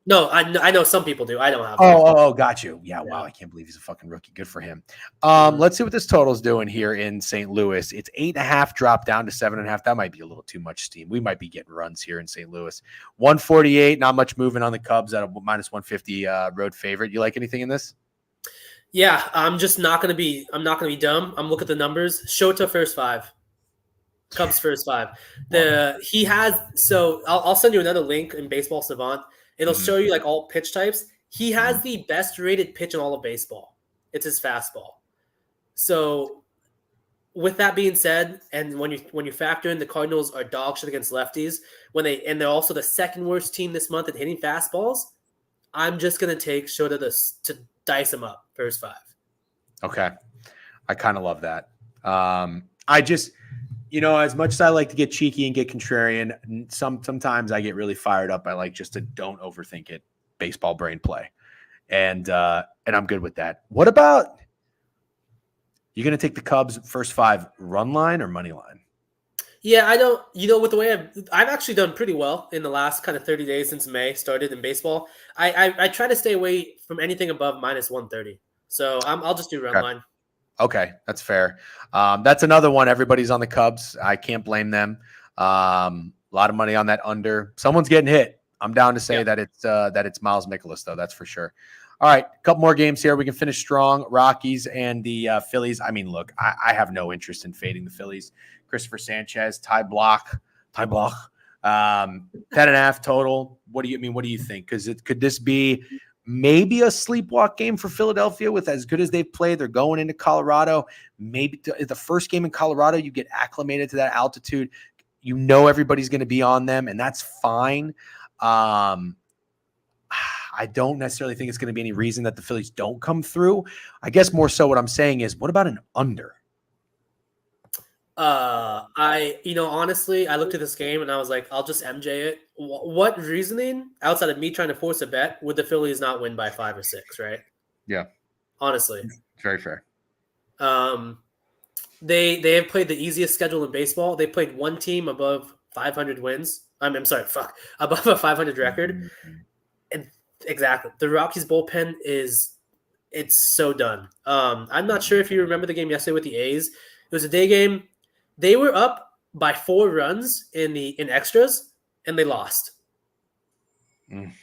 No, I know some people do. I don't have that. Oh, got you. Yeah, wow. I can't believe he's a fucking rookie. Good for him. Let's see what this total's doing here in St. Louis. It's 8.5 dropped down to 7.5. That might be a little too much steam. We might be getting runs here in St. Louis. 148, not much moving on the Cubs at a minus 150 road favorite. You like anything in this? Yeah, I'm not gonna be dumb. I'm looking at the numbers. Shota first 5. Cubs first 5. I'll send you another link in Baseball Savant. It'll show you like all pitch types. He has the best rated pitch in all of baseball. It's his fastball. So with that being said, and when you factor in the Cardinals are dog shit against lefties, they're also the second worst team this month at hitting fastballs, I'm just gonna take Shota to dice him up first 5. Okay. I kind of love that. I just as much as I like to get cheeky and get contrarian, sometimes I get really fired up. I like just to don't overthink it. Baseball brain play. And I'm good with that. What about you're going to take the Cubs first 5 run line or money line? Yeah, I don't. With the way I've actually done pretty well in the last kind of 30 days since May started in baseball. I try to stay away from anything above minus 130. So I'll just do run line. Okay, that's fair. That's another one. Everybody's on the Cubs. I can't blame them. A lot of money on that under. Someone's getting hit. I'm down to say that it's Miles Mikolas, though. That's for sure. All right, a couple more games here. We can finish strong. Rockies and the Phillies. I mean, look, I have no interest in fading the Phillies. Christopher Sanchez, Ty Block, 10.5 total. What do you think? Because could this be maybe a sleepwalk game for Philadelphia with as good as they've played? They're going into Colorado. Maybe the first game in Colorado, you get acclimated to that altitude. Everybody's going to be on them, and that's fine. I don't necessarily think it's going to be any reason that the Phillies don't come through. I guess more so what I'm saying is, what about an under? Honestly, I looked at this game and I was like, I'll just MJ it. What reasoning outside of me trying to force a bet would the Phillies not win by 5 or 6, right? Yeah. Honestly. Very fair. They have played the easiest schedule in baseball. They played one team above 500 wins. Above a 500 record. And exactly. The Rockies bullpen it's so done. I'm not sure if you remember the game yesterday with the A's. It was a day game. They were up by 4 runs in extras, and they lost.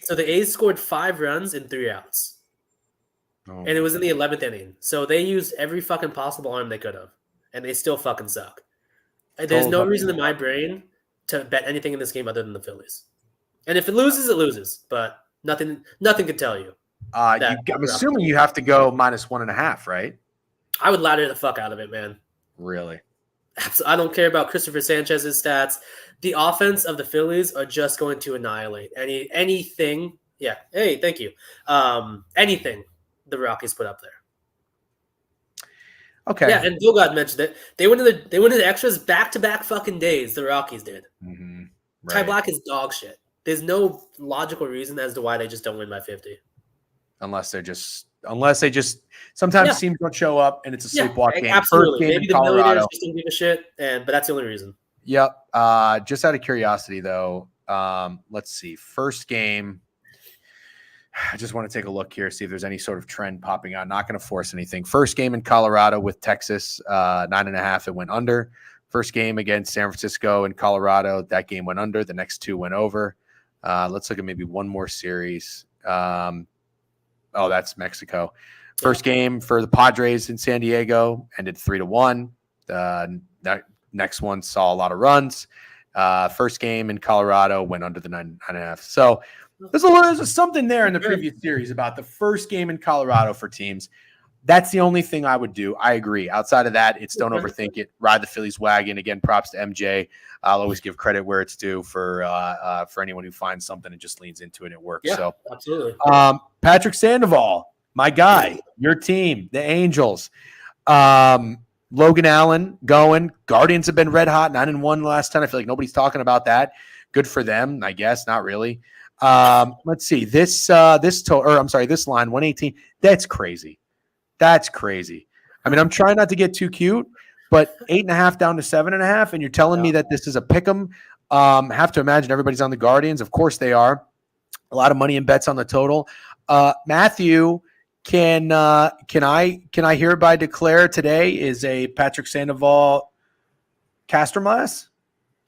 So the A's scored 5 runs in 3 outs. And it was in the 11th inning. So they used every fucking possible arm they could have, and they still fucking suck. There's no reason in my brain to bet anything in this game other than the Phillies. And if it loses, it loses. But nothing could tell you. I'm assuming you have to go minus 1.5, right? I would ladder the fuck out of it, man. Really? I don't care about Christopher Sanchez's stats. The offense of the Phillies are just going to annihilate anything. Yeah. Hey, thank you. Anything the Rockies put up there. Okay. Yeah, and Bill God mentioned it. They went into the extras back-to-back fucking days. The Rockies did. Mm-hmm. Right. Ty Black is dog shit. There's no logical reason as to why they just don't win by 50. Unless they're just unless they just sometimes Yeah. teams don't show up and it's a sleepwalk game. Absolutely. First game Maybe in the Millionaires Colorado. just don't give a shit, but that's the only reason. Yep. Just out of curiosity, though, let's see. First game. I just want to take a look here, see if there's any sort of trend popping out. Not going to force anything. First game in Colorado with Texas, 9.5. It went under. First game against San Francisco in Colorado. That game went under. The next two went over. Let's look at maybe one more series. That's Mexico. First game for the Padres in San Diego ended 3-1. That next one saw a lot of runs. First game in Colorado went under the 9.5. So there's something there in the previous series about the first game in Colorado for teams. That's the only thing I would do. I agree. Outside of that, it's don't overthink it. Ride the Phillies wagon. Again, props to MJ. I'll always give credit where it's due for anyone who finds something and just leans into it. It works. Yeah, so absolutely. Patrick Sandoval, my guy, your team, the Angels. Logan Allen going. Guardians have been red hot, 9-1 last time. I feel like nobody's talking about that. Good for them, I guess. Not really. Let's see. This line 118. That's crazy. That's crazy. I mean, I'm trying not to get too cute, but 8.5 down to 7.5, and you're telling me that this is a pick 'em. Have to imagine everybody's on the Guardians. Of course they are. A lot of money in bets on the total. Matthew, can I hereby declare today is a Patrick Sandoval Castermass?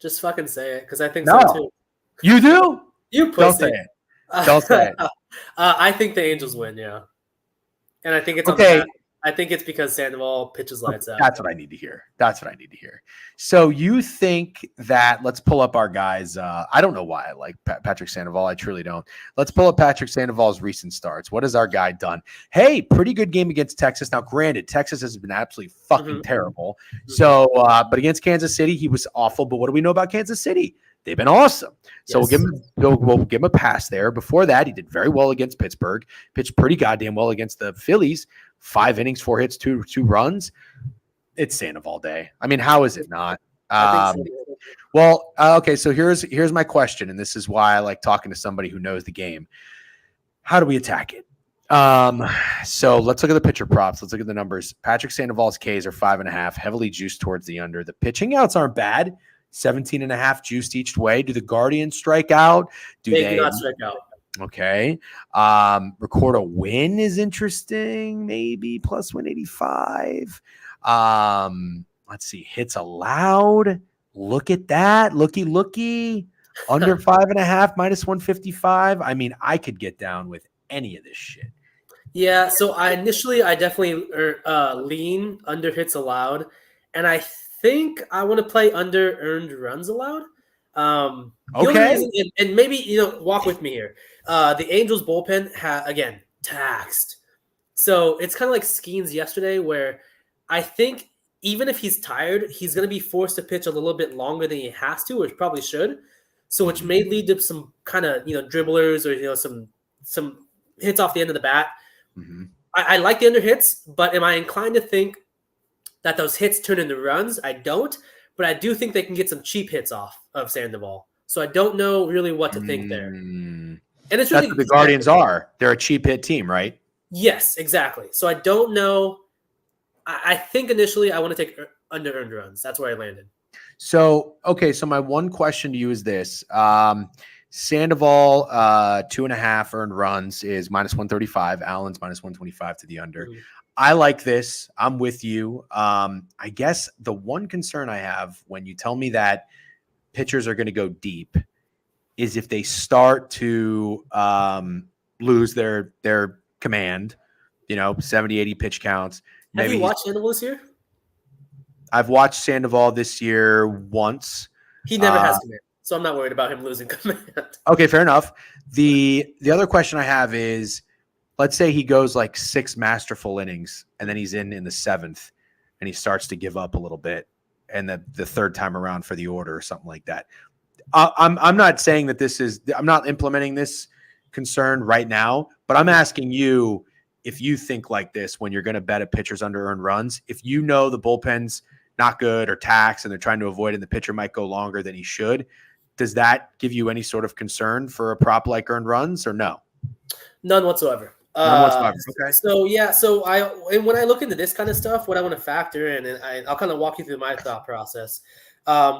Just fucking say it, because I think No. so too. You do? You pussy. Don't say it. Don't say it. I think the Angels win, yeah. And I think it's Okay. I think it's because Sandoval pitches lights out. That's what I need to hear. So you think that, let's pull up our guys. I don't know why I like Patrick Sandoval. I truly don't. Let's pull up Patrick Sandoval's recent starts. What has our guy done? Hey, pretty good game against Texas. Now, granted, Texas has been absolutely fucking terrible. So, but against Kansas City, he was awful. But what do we know about Kansas City? They've been awesome. So Yes. we'll give him a pass there. Before that, he did very well against Pittsburgh. Pitched pretty goddamn well against the Phillies. 5 innings, 4 hits, 2 runs. It's Sandoval day. I mean, how is it not? I think so. Well, okay. So here's my question, and this is why I like talking to somebody who knows the game. How do we attack it? So let's look at the pitcher props. Let's look at the numbers. Patrick Sandoval's Ks are 5.5, heavily juiced towards the under. The pitching outs aren't bad. 17.5 juiced each way. Do the Guardians strike out? They do not strike out. Okay. Record a win is interesting. Maybe plus 185. Let's see. Hits allowed. Look at that. Looky. Under 5.5, minus 155. I mean, I could get down with any of this shit. Yeah, so I definitely lean under hits allowed, and I think I want to play under earned runs allowed. The only reason, and maybe walk with me here. The Angels bullpen again taxed, so it's kind of like Skeens yesterday, where I think even if he's tired, he's going to be forced to pitch a little bit longer than he has to, or probably should. So which may lead to some kind of dribblers or some hits off the end of the bat. Mm-hmm. I like the under hits, but am I inclined to think that those hits turn into runs? I don't, but I do think they can get some cheap hits off of Sandoval. So I don't know really what to think there. And it's really That's what the Guardians are. They're a cheap hit team, right? Yes, exactly. So I don't know. I think initially I want to take under earned runs. That's where I landed. So, okay. So my one question to you is this. Sandoval, 2.5 earned runs is minus 135. Allen's minus 125 to the under. Mm-hmm. I like this. I'm with you. I guess the one concern I have when you tell me that pitchers are going to go deep is if they start to lose their command, 70, 80 pitch counts. Have you watched Sandoval this year? I've watched Sandoval this year once. He never has command, so I'm not worried about him losing command. Okay, fair enough. The other question I have is, let's say he goes like 6 masterful innings, and then he's in the 7th, and he starts to give up a little bit, and the third time around for the order or something like that. I'm not saying that I'm not implementing this concern right now, but I'm asking you if you think like this when you're going to bet at pitchers under earned runs. If the bullpen's not good or taxed and they're trying to avoid it and the pitcher might go longer than he should, does that give you any sort of concern for a prop like earned runs or no? None whatsoever. Okay. And when I look into this kind of stuff, what I want to factor in, and I'll kind of walk you through my thought process.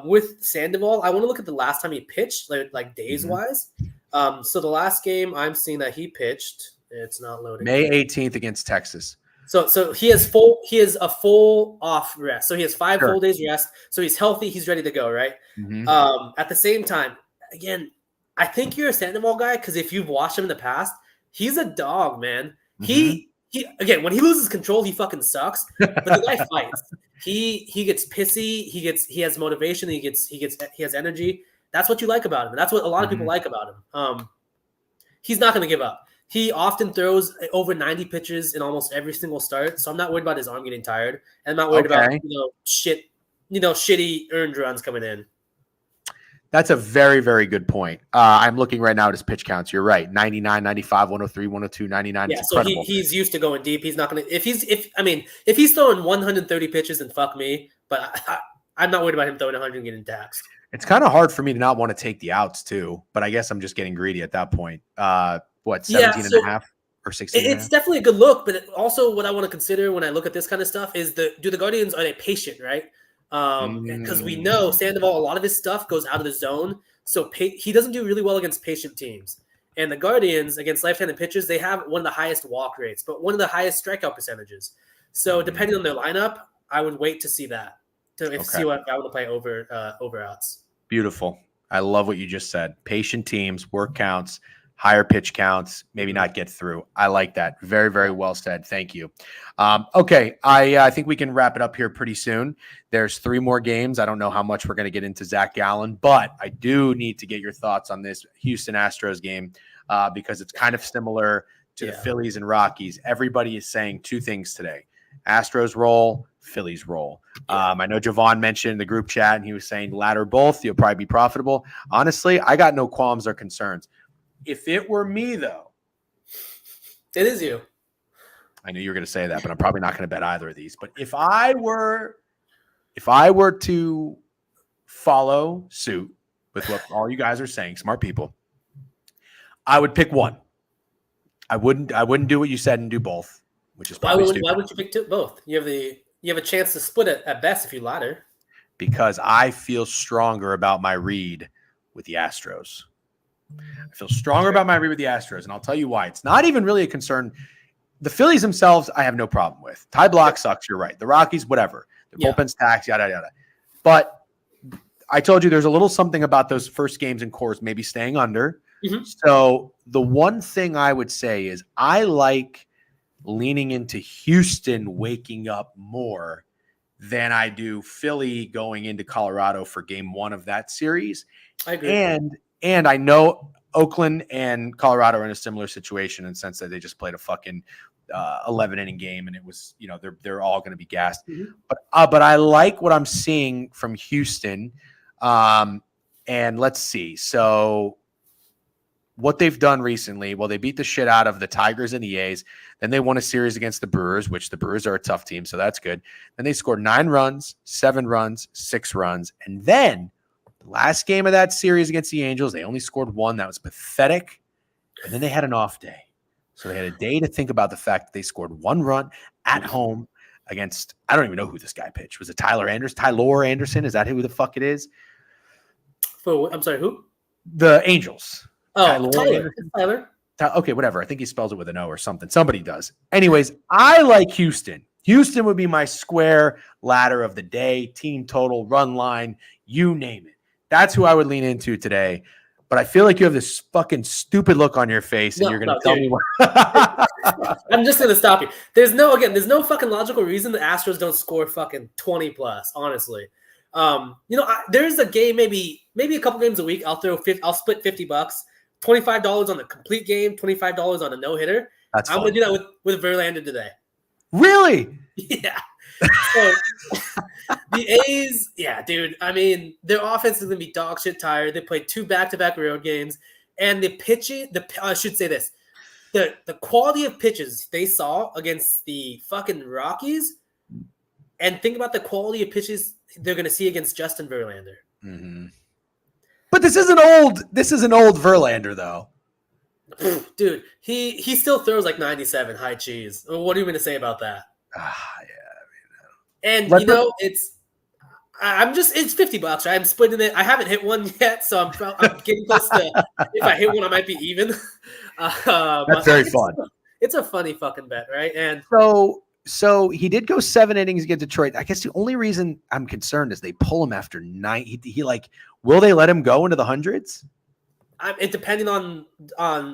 With Sandoval, I want to look at the last time he pitched, like days wise. So the last game I'm seeing that he pitched, it's not loading. May 18th against Texas. So he has a full off rest. So he has 5 full days rest. So he's healthy. He's ready to go. Right. At the same time, again, I think you're a Sandoval guy because if you've watched him in the past, he's a dog, man. He again, when he loses control, he fucking sucks. But the guy fights. He gets pissy. He has motivation. He has energy. That's what you like about him. And that's what a lot of people like about him. He's not going to give up. He often throws over 90 pitches in almost every single start. So I'm not worried about his arm getting tired. And I'm not worried about shitty earned runs coming in. That's a very, very good point. I'm looking right now at his pitch counts. You're right. 99, 95, 103, 102, 99. Yeah, so he's used to going deep. He's not going to – if he's throwing 130 pitches, then fuck me. But I'm not worried about him throwing 100 and getting taxed. It's kind of hard for me to not want to take the outs too. But I guess I'm just getting greedy at that point. 17 and a half or 16? It's definitely a good look. But also what I want to consider when I look at this kind of stuff is do the Guardians – are they patient, right? Because we know Sandoval, a lot of his stuff goes out of the zone. So he doesn't do really well against patient teams. And the Guardians, against left-handed pitchers, they have one of the highest walk rates, but one of the highest strikeout percentages. So depending on their lineup, I would wait to see that. See what I would play over outs. Beautiful. I love what you just said. Patient teams, work counts, higher pitch counts, maybe not get through. I like that. Very, very well said. Thank you. Okay. I think we can wrap it up here pretty soon. There's 3 more games. I don't know how much we're going to get into Zach Gallen, but I do need to get your thoughts on this Houston Astros game because it's kind of similar to the Phillies and Rockies. Everybody is saying 2 things today. Astros roll, Phillies roll. I know Javon mentioned in the group chat, and he was saying latter both. You'll probably be profitable. Honestly, I got no qualms or concerns. If it were me, though. It is you. I knew you were going to say that, but I'm probably not going to bet either of these. But if I were to follow suit with what all you guys are saying, smart people, I would pick one. I wouldn't do what you said and do both, which is probably stupid. Why would you pick both? You have a chance to split it at best if you ladder. Because I feel stronger about my read with the Astros. I feel stronger about my read with the Astros, and I'll tell you why. It's not even really a concern. The Phillies themselves, I have no problem with. Ty Block sucks, you're right. The Rockies, whatever. The bullpen's taxed, yada, yada. But I told you there's a little something about those first games in Coors maybe staying under. So the one thing I would say is I like leaning into Houston waking up more than I do Philly going into Colorado for game 1 of that series. I agree. And I know Oakland and Colorado are in a similar situation in the sense that they just played a fucking 11-inning game, and it was, they're all going to be gassed. But I like what I'm seeing from Houston. And let's see. So what they've done recently, well, they beat the shit out of the Tigers and the A's. Then they won a series against the Brewers, which the Brewers are a tough team, so that's good. Then they scored 9 runs, 7 runs, 6 runs. And then the last game of that series against the Angels, they only scored 1. That was pathetic. And then they had an off day. So they had a day to think about the fact that they scored 1 run at home against, I don't even know who this guy pitched. Was it Tyler Anderson? Is that who the fuck it is? I'm sorry, who? The Angels. Oh, Tyler. Okay, whatever. I think he spells it with an O or something. Somebody does. Anyways, I like Houston. Houston would be my square ladder of the day, team total, run line, you name it. That's who I would lean into today. But I feel like you have this fucking stupid look on your face, and you're going to tell me what. I'm just going to stop you. There's no fucking logical reason the Astros don't score fucking 20 plus. Honestly, there's a game, maybe a couple games a week. I'll split $50, $25 on the complete game, $25 on a no hitter. I'm going to do that with Verlander today. Really? Yeah. So the A's, dude. I mean, their offense is gonna be dog shit tired. They played 2 back-to-back road games, and the pitching. I should say this: the quality of pitches they saw against the fucking Rockies, and think about the quality of pitches they're gonna see against Justin Verlander. Mm-hmm. But this is an old Verlander, though. Dude, he still throws like 97 high cheese. What are you going to say about that? Yeah. And Let's it's $50, right? I'm splitting it. I haven't hit one yet, so I'm getting close to, if I hit one, I might be even. That's very fun. It's a funny fucking bet, right? And so he did go 7 innings against Detroit. I guess the only reason I'm concerned is they pull him after 9. He will they let him go into the hundreds? it depending on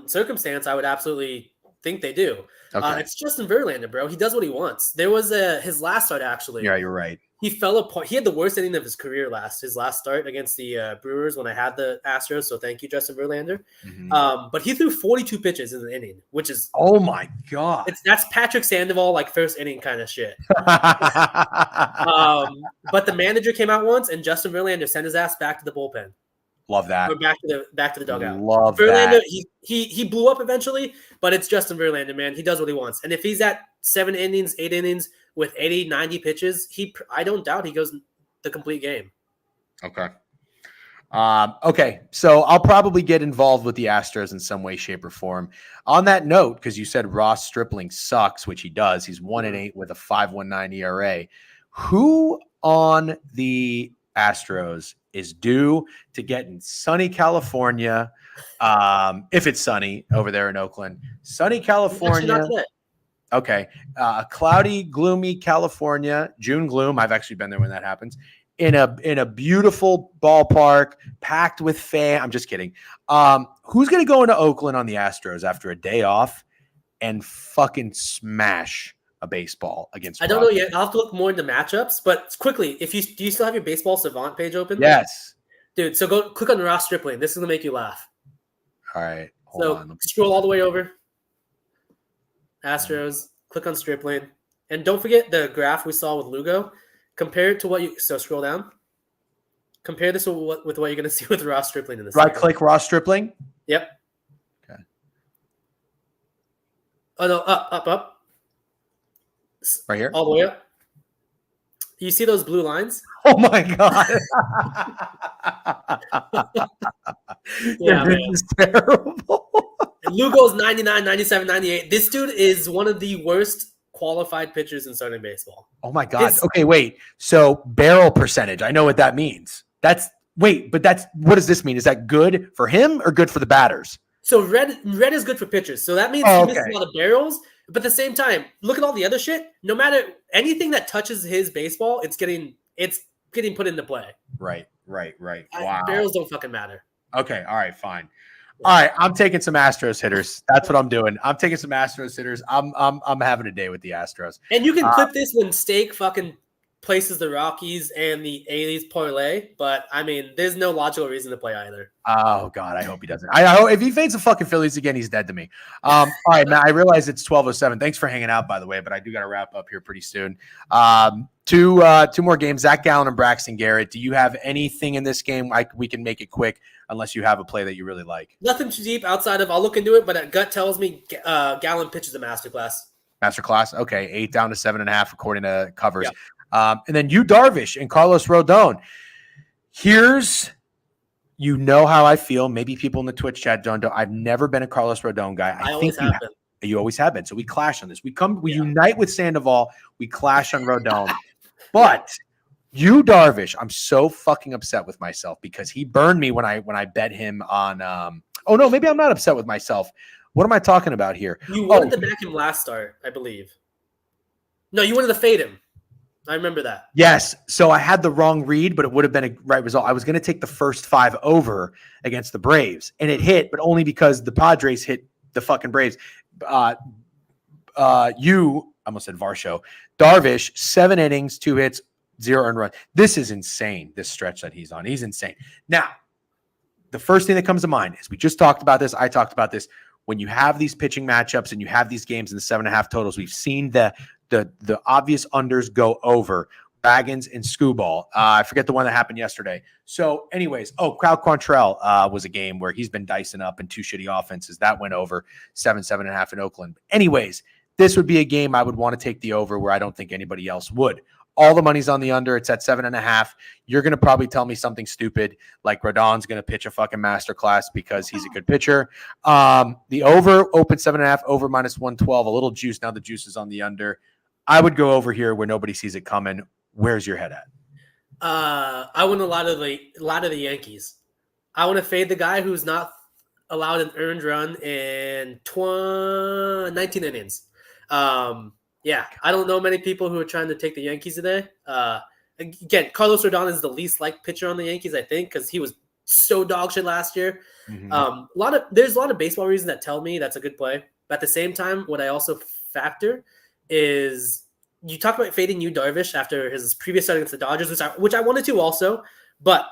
circumstance, I would absolutely think they do. Okay. It's Justin Verlander, bro. He does what he wants. There was his last start, actually. Yeah, you're right. He fell apart. He had the worst inning of his career his last start against the Brewers when I had the Astros. So thank you, Justin Verlander. Mm-hmm. But he threw 42 pitches in the inning, which is oh my god. That's Patrick Sandoval like first inning kind of shit. But the manager came out once, and Justin Verlander sent his ass back to the bullpen. Love that. Or back to the dugout. Love Verlander, that. He blew up eventually, but it's Justin Verlander, man. He does what he wants. And if he's at 7 innings, 8 innings with 80, 90 pitches, I don't doubt he goes the complete game. Okay. Okay. So I'll probably get involved with the Astros in some way, shape, or form. On that note, because you said Ross Stripling sucks, which he does. He's 1-8 with a 5.19 ERA. Who on the Astros is due to get in sunny California? If it's sunny over there in Oakland, sunny California. Okay. Cloudy, gloomy California, June gloom. I've actually been there when that happens. In a beautiful ballpark, packed with fans. I'm just kidding. Who's going to go into Oakland on the Astros after a day off and fucking smash a baseball against? I don't know yet. I'll have to look more into matchups. But quickly, do you still have your Baseball Savant page open? Yes. Dude, so go click on Ross Stripling. This is going to make you laugh. All right. Hold on. Scroll all the way over. Astros, click on Stripling. And don't forget the graph we saw with Lugo. Compare it to scroll down. Compare this with what you're going to see with Ross Stripling in this. Right click Ross Stripling? Yep. Okay. Oh, no, up. Right here? All the way up. You see those blue lines? Oh, my God. Yeah, this is terrible. Lugo's 99, 97, 98. This dude is one of the worst qualified pitchers in starting baseball. Oh my God. Okay, wait. So barrel percentage. I know what that means. What does this mean? Is that good for him or good for the batters? So red is good for pitchers. So that means he misses a lot of barrels. But at the same time, look at all the other shit. No matter anything that touches his baseball, it's getting put into play. Right. Wow. Barrels don't fucking matter. Okay. All right. Fine. All right, I'm taking some Astros hitters. That's what I'm doing. I'm taking some Astros hitters. I'm having a day with the Astros. And you can clip this when Steak fucking places the Rockies and the A's parlay, but I mean, there's no logical reason to play either. Oh God, I hope he doesn't. I hope if he fades the fucking Phillies again, he's dead to me. All right, Matt. I realize it's 12:07. Thanks for hanging out, by the way, but I do got to wrap up here pretty soon. Two more games. Zach Gallen and Braxton Garrett. Do you have anything in this game? We can make it quick, unless you have a play that you really like. Nothing too deep outside of I'll look into it, but a gut tells me Gallen pitches a masterclass. Masterclass. Okay, 8 down to 7.5 according to covers. Yep. And then Yu Darvish and Carlos Rodon. You know how I feel. Maybe people in the Twitch chat don't. I've never been a Carlos Rodon guy. I think you always have been. So we clash on this. We unite with Sandoval. We clash on Rodon. But Yu Darvish, I'm so fucking upset with myself because he burned me when I bet him on. Oh no, maybe I'm not upset with myself. What am I talking about here? You wanted to back him last start, I believe. No, you wanted to fade him. I remember that. Yes. So I had the wrong read, but it would have been a right result. I was going to take the first 5 over against the Braves, and it hit, but only because the Padres hit the fucking Braves. I almost said Varsho. Darvish, 7 innings, 2 hits, 0 earned run. This is insane, this stretch that he's on. He's insane. Now, the first thing that comes to mind is we just talked about this. I talked about this. When you have these pitching matchups and you have these games in the 7.5 totals, we've seen the obvious unders go over. Baggins and Skubal. I forget the one that happened yesterday. So anyways, Cal Quantrill was a game where he's been dicing up in 2 shitty offenses. That went over 7.5 in Oakland. Anyways, this would be a game I would want to take the over where I don't think anybody else would. All the money's on the under. It's at 7.5. You're going to probably tell me something stupid like Rodon's going to pitch a fucking masterclass because he's a good pitcher. The over open 7.5, over -112, a little juice. Now the juice is on the under. I would go over here where nobody sees it coming. Where's your head at? I want a lot of the Yankees. I want to fade the guy who's not allowed an earned run in 19 innings. Yeah, I don't know many people who are trying to take the Yankees today. Again, Carlos Rodon is the least liked pitcher on the Yankees, I think, because he was so dog shit last year. Mm-hmm. There's a lot of baseball reasons that tell me that's a good play. But at the same time, what I also factor is you talk about fading Yu Darvish after his previous start against the Dodgers, which I wanted to also, but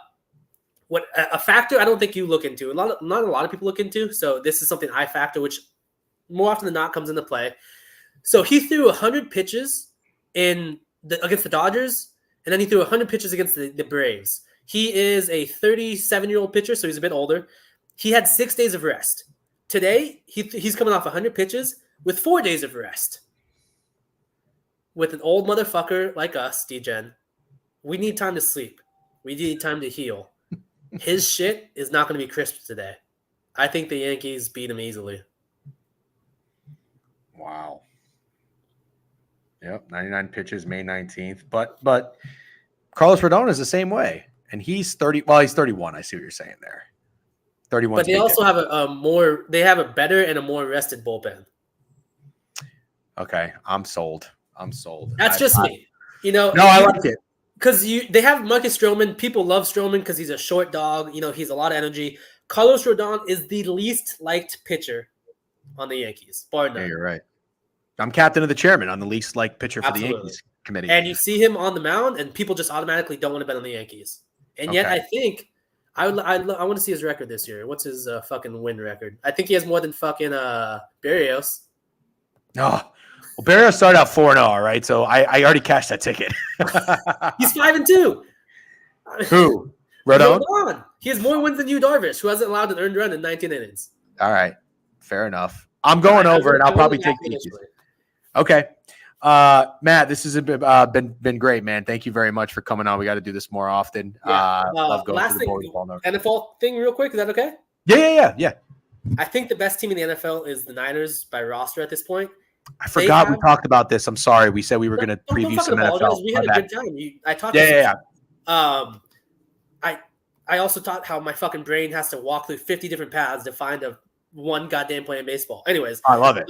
what a factor I don't think you look into. Not a lot of people look into. So this is something I factor, which more often than not comes into play. So he threw 100 pitches against the Dodgers, and then he threw 100 pitches against the Braves. He is a 37-year-old pitcher, so he's a bit older. He had 6 days of rest. Today, he's coming off 100 pitches with 4 days of rest. With an old motherfucker like us, D-Gen, we need time to sleep. We need time to heal. His shit is not going to be crisp today. I think the Yankees beat him easily. Wow. Yep, 99 pitches, May 19th. But Carlos Rodon is the same way. And he's 30. Well, he's 31. I see what you're saying there. 31. But they also have a better and a more rested bullpen. Okay, I'm sold. That's just me. No, I like it. Because they have Marcus Stroman. People love Stroman because he's a short dog. He's a lot of energy. Carlos Rodon is the least liked pitcher on the Yankees, bar none. Yeah, you're right. I'm captain of the chairman on the least liked pitcher for the Yankees committee. And you see him on the mound, and people just automatically don't want to bet on the Yankees. And yet, I think I want to see his record this year. What's his fucking win record? I think he has more than fucking Berrios. Oh, well, Berrios started out 4-0, all right? So I already cashed that ticket. He's 5-2. Who? Rodon? He has more wins than Yu Darvish, who hasn't allowed an earned run in 19 innings. All right. Fair enough. I'm going over, and I'll probably take the Yankees. Okay. Matt, this has been great, man. Thank you very much for coming on. We got to do this more often. Love going to the ball. NFL thing real quick. Is that okay? Yeah. I think the best team in the NFL is the Niners by roster at this point. I forgot we talked about this. I'm sorry. We said we were going to preview some NFL. We had a good time. I talked. Yeah. I also taught how my fucking brain has to walk through 50 different paths to find one goddamn play in baseball. Anyways, I love it.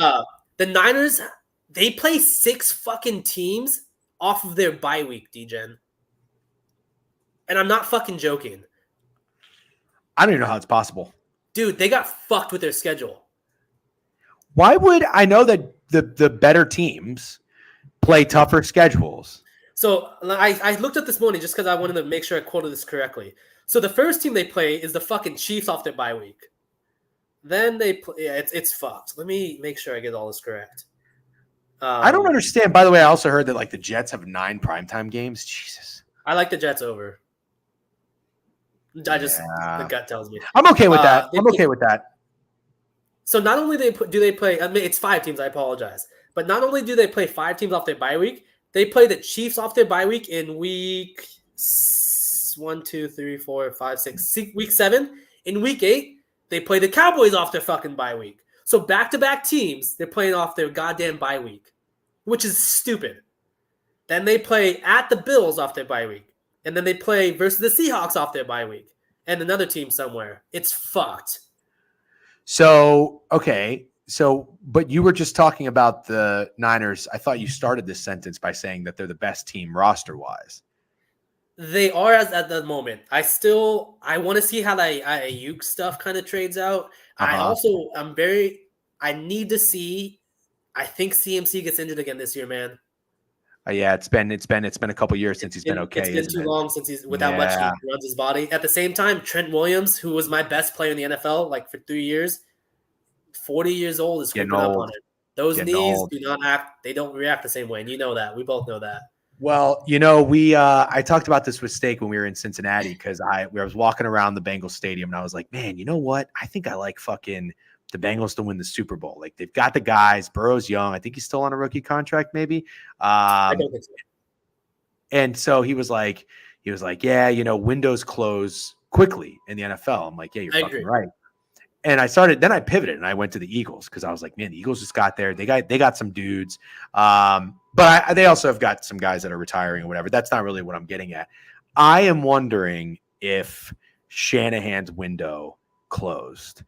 The Niners, they play 6 fucking teams off of their bye week, D-Gen. And I'm not fucking joking. I don't even know how it's possible. Dude, they got fucked with their schedule. Why would I know that the better teams play tougher schedules? So I looked up this morning just because I wanted to make sure I quoted this correctly. So the first team they play is the fucking Chiefs off their bye week. Then they play. Yeah, it's fucked. Let me make sure I get all this correct. I don't understand. By the way, I also heard that the Jets have 9 primetime games. Jesus. I like the Jets over. The gut tells me. I'm okay with that. I'm okay with that. So not only do they play, it's 5 teams. I apologize, but not only do they play 5 teams off their bye week, they play the Chiefs off their bye week in week 1, 2, 3, 4, 5, 6, week 7. In week 8, they play the Cowboys off their fucking bye week. So back-to-back teams, they're playing off their goddamn bye week, which is stupid. Then they play at the Bills off their bye week. And then they play versus the Seahawks off their bye week. And another team somewhere. It's fucked. So, okay. But you were just talking about the Niners. I thought you started this sentence by saying that they're the best team roster-wise. They are at the moment. I want to see how the Ayuk stuff kind of trades out. I need to see. I think CMC gets injured again this year, man. Yeah, it's been a couple years since he's been okay. It's been too long since he's without much he runs his body. At the same time, Trent Williams, who was my best player in the NFL for 3 years, 40 years old, is creeping up on it. Those knees do not act. They don't react the same way, and you know that. We both know that. Well, I talked about this with Steak when we were in Cincinnati because I was walking around the Bengals stadium and I was like, man, you know what? I think I like fucking the Bengals to win the Super Bowl. Like they've got the guys. Burrow's young. I think he's still on a rookie contract, maybe. I don't think so. And so he was like, yeah, windows close quickly in the NFL. I'm like, yeah, you're I fucking agree. right. And then I pivoted and I went to the Eagles because I was like, man, the Eagles just got there. They got some dudes. But they also have got some guys that are retiring or whatever. That's not really what I'm getting at. I am wondering if Shanahan's window closed.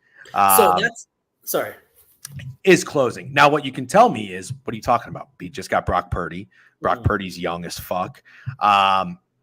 Is closing. Now, what you can tell me is, what are you talking about? He just got Brock Purdy. Brock Purdy's young as fuck.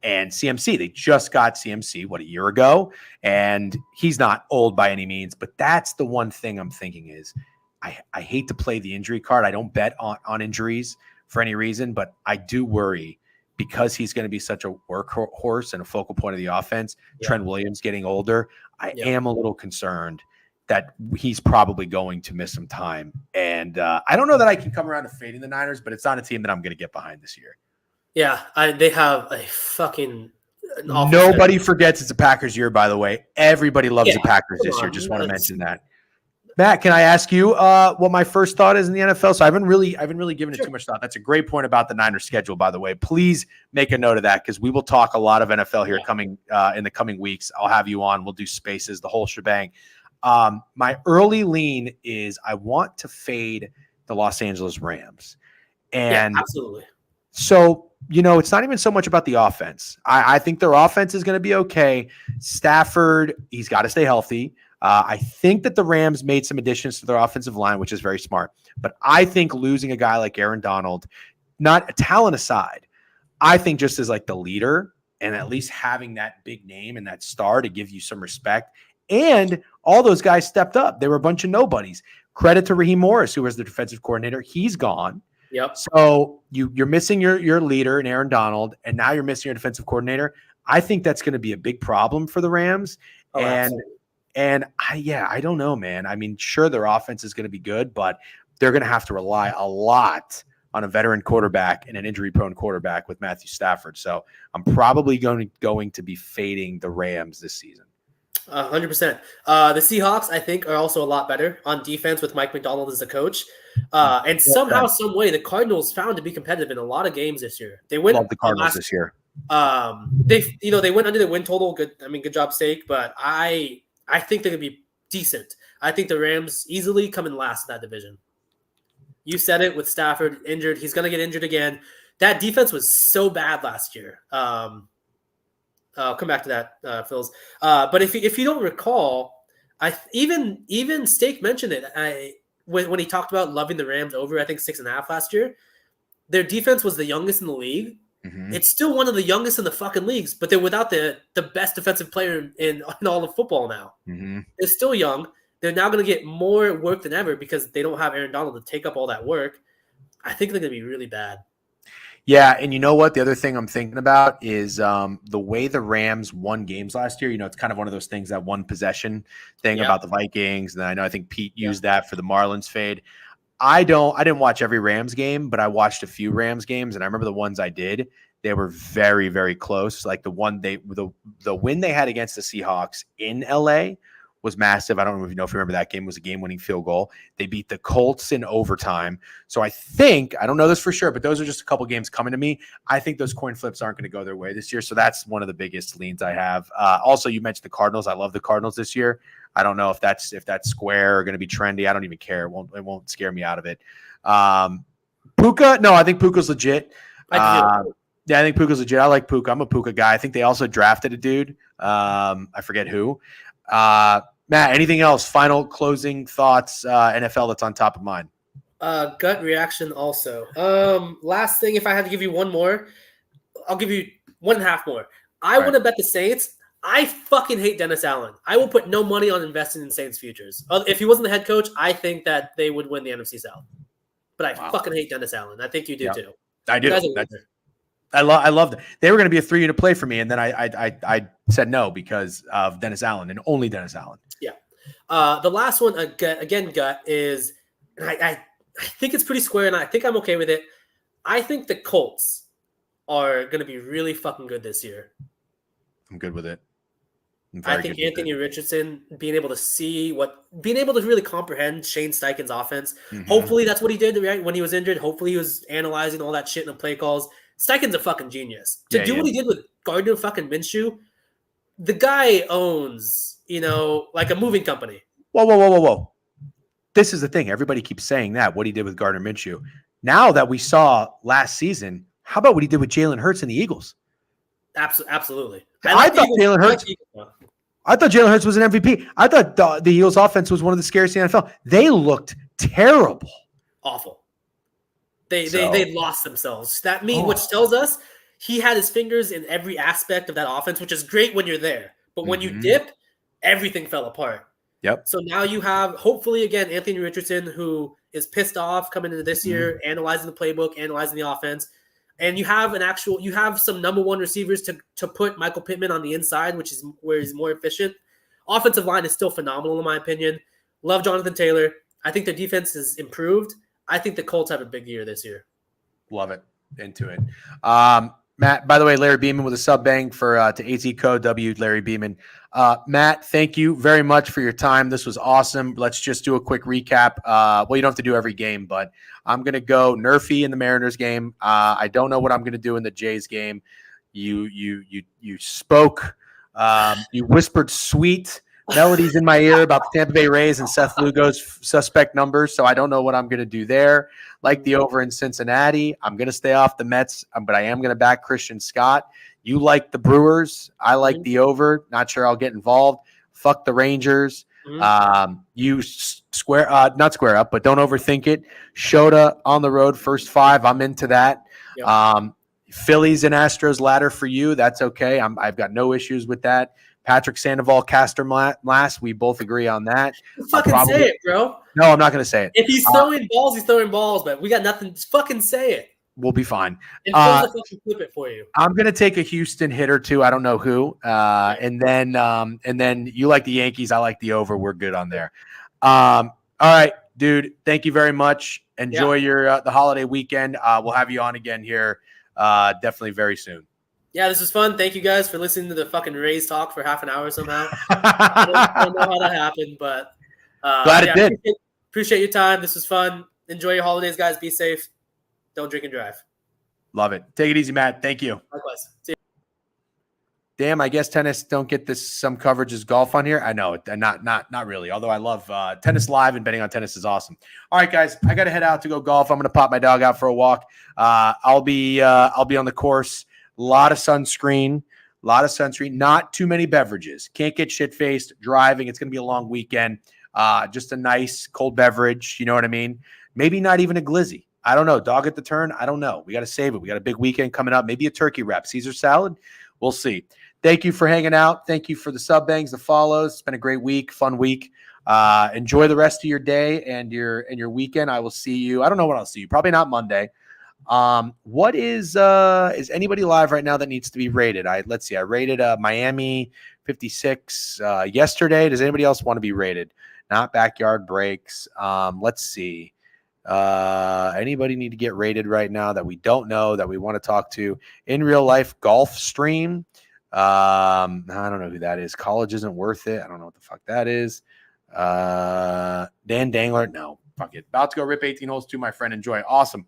And CMC, they just got CMC, a year ago? And he's not old by any means, but that's the one thing I'm thinking is I hate to play the injury card. I don't bet on injuries for any reason, but I do worry because he's going to be such a workhorse and a focal point of the offense. Yeah. Trent Williams getting older. I am a little concerned that he's probably going to miss some time. And I don't know that I can come around to fading the Niners, but it's not a team that I'm going to get behind this year. Yeah, they have a fucking... Nobody forgets it's a Packers year, by the way. Everybody loves the Packers this year. Just want to mention that. Matt, can I ask you what my first thought is in the NFL? So I haven't really given it too much thought. That's a great point about the Niners schedule, by the way. Please make a note of that because we will talk a lot of NFL here coming in the coming weeks. I'll have you on. We'll do spaces, the whole shebang. My early lean is I want to fade the Los Angeles Rams. And absolutely. So, it's not even so much about the offense. I think their offense is going to be okay. Stafford, he's got to stay healthy. I think that the Rams made some additions to their offensive line, which is very smart. But I think losing a guy like Aaron Donald, not a talent aside, I think just as like the leader and at least having that big name and that star to give you some respect. And all those guys stepped up. They were a bunch of nobodies. Credit to Raheem Morris, who was the defensive coordinator. He's gone. Yep. So you're missing your leader in Aaron Donald, and now you're missing your defensive coordinator. I think that's going to be a big problem for the Rams. I don't know, man. I mean, sure, their offense is going to be good, but they're going to have to rely a lot on a veteran quarterback and an injury-prone quarterback with Matthew Stafford. So I'm probably going to be fading the Rams this season. 100%. The Seahawks, I think, are also a lot better on defense with Mike McDonald as the coach. And somehow, some way, the Cardinals found to be competitive in a lot of games this year. They went the Cardinals this year. They went under the win total. Good job, Steak. But I think they're gonna be decent. I think the Rams easily come in last in that division. You said it with Stafford injured. He's gonna get injured again. That defense was so bad last year. I'll come back to that, Phils. But if you don't recall, even Steak mentioned it. When he talked about loving the Rams over, I think 6.5 last year, their defense was the youngest in the league. Mm-hmm. It's still one of the youngest in the fucking leagues, but they're without the best defensive player in all of football now. Mm-hmm. They're still young. They're now going to get more work than ever because they don't have Aaron Donald to take up all that work. I think they're going to be really bad. Yeah, and you know what? The other thing I'm thinking about is the way the Rams won games last year. It's kind of one of those things, that one possession thing about the Vikings. And I think Pete used that for the Marlins fade. I didn't watch every Rams game, but I watched a few Rams games, and I remember the ones I did. They were very, very close. Like the win they had against the Seahawks in LA was massive. I don't know if you remember that game. It was a game-winning field goal. They beat the Colts in overtime. So I don't know this for sure, but those are just a couple games coming to me. I think those coin flips aren't going to go their way this year. So that's one of the biggest leans I have. Also, you mentioned the Cardinals. I love the Cardinals this year. I don't know if that's square or going to be trendy. I don't even care. It won't scare me out of it. Puka? No, I think Puka's legit. I think Puka's legit. I like Puka. I'm a Puka guy. I think they also drafted a dude. I forget who. Matt, anything else? Final closing thoughts, NFL that's on top of mind? Gut reaction also. Last thing, if I had to give you one more, I'll give you 1.5 more. I want to bet the Saints. I fucking hate Dennis Allen. I will put no money on investing in Saints futures. If he wasn't the head coach, I think that they would win the NFC South. But I fucking hate Dennis Allen. I think you do too. I do. I love that. They were going to be a 3-unit play for me, and then I said no because of Dennis Allen and only Dennis Allen. Yeah. The last one, again, gut is, and I think it's pretty square, and I think I'm okay with it. I think the Colts are going to be really fucking good this year. I'm good with it. I think Anthony Richardson being able to really comprehend Shane Steichen's offense. Mhm. Hopefully that's what he did, right? When he was injured, hopefully he was analyzing all that shit in the play calls. Steichen's a fucking genius. To do what he did with Gardner fucking Minshew, the guy owns, like a moving company. Whoa. This is the thing. Everybody keeps saying that, what he did with Gardner Minshew. Now that we saw last season, how about what he did with Jalen Hurts and the Eagles? Absolutely. I thought Jalen Hurts was an MVP. I thought the Eagles offense was one of the scariest in the NFL. They looked terrible. Awful. They lost themselves. Which tells us he had his fingers in every aspect of that offense, which is great when you're there. But when you dip, everything fell apart. Yep. So now you have, hopefully, again, Anthony Richardson, who is pissed off coming into this year, analyzing the playbook, analyzing the offense. And you have some number one receivers to put Michael Pittman on the inside, which is where he's more efficient. Offensive line is still phenomenal, in my opinion. Love Jonathan Taylor. I think their defense is improved. I think the Colts have a big year this year. Love it. Into it. Matt, by the way, Larry Beeman with a sub bang for to AZ Code W, Larry Beeman. Matt, thank you very much for your time. This was awesome. Let's just do a quick recap. Well, you don't have to do every game, but I'm going to go Nerfy in the Mariners game. I don't know what I'm going to do in the Jays game. You spoke. You whispered sweet melodies in my ear about the Tampa Bay Rays and Seth Lugo's suspect numbers, so I don't know what I'm going to do there. Like the over in Cincinnati. I'm going to stay off the Mets, but I am going to back Christian Scott. You like the Brewers. I like the over. Not sure I'll get involved. Fuck the Rangers. You not square up, but don't overthink it. Shota on the road, first 5. I'm into that. Yep. Phillies and Astros ladder for you. That's okay. I've got no issues with that. Patrick Sandoval, Castor Mass. We both agree on that. Say it, bro. No, I'm not going to say it. If he's throwing balls, he's throwing balls, but we got nothing. Just fucking say it. We'll be fine. And fucking flip it for you. I'm going to take a Houston hit or two. I don't know who. And then you like the Yankees. I like the over. We're good on there. All right, dude. Thank you very much. Enjoy your the holiday weekend. We'll have you on again here definitely very soon. Yeah, this was fun. Thank you guys for listening to the fucking Rays talk for half an hour somehow. I don't know how that happened, but glad it did. Appreciate your time. This was fun. Enjoy your holidays, guys. Be safe. Don't drink and drive. Love it. Take it easy, Matt. Thank you. Likewise. See you. Damn, I guess tennis don't get some coverage as golf on here. I know, not really. Although I love tennis live and betting on tennis is awesome. All right, guys, I got to head out to go golf. I'm going to pop my dog out for a walk. I'll be on the course. A lot of sunscreen. Not too many beverages. Can't get shit-faced driving. It's going to be a long weekend. Just a nice cold beverage. You know what I mean? Maybe not even a glizzy. I don't know. Dog at the turn. I don't know. We got to save it. We got a big weekend coming up. Maybe a turkey wrap, Caesar salad. We'll see. Thank you for hanging out. Thank you for the sub bangs, the follows. It's been a great week, fun week. Enjoy the rest of your day and your weekend. I will see you. I don't know when I'll see you. Probably not Monday. What is anybody live right now that needs to be rated? Let's see. I rated Miami 56 yesterday. Does anybody else want to be rated? Not backyard breaks. Let's see. Anybody need to get rated right now that we don't know that we want to talk to in real life? Golf stream. I don't know who that is. College isn't worth it. I don't know what the fuck that is. Dan Dangler. No, fuck it. About to go rip 18 holes to my friend. Enjoy. Awesome.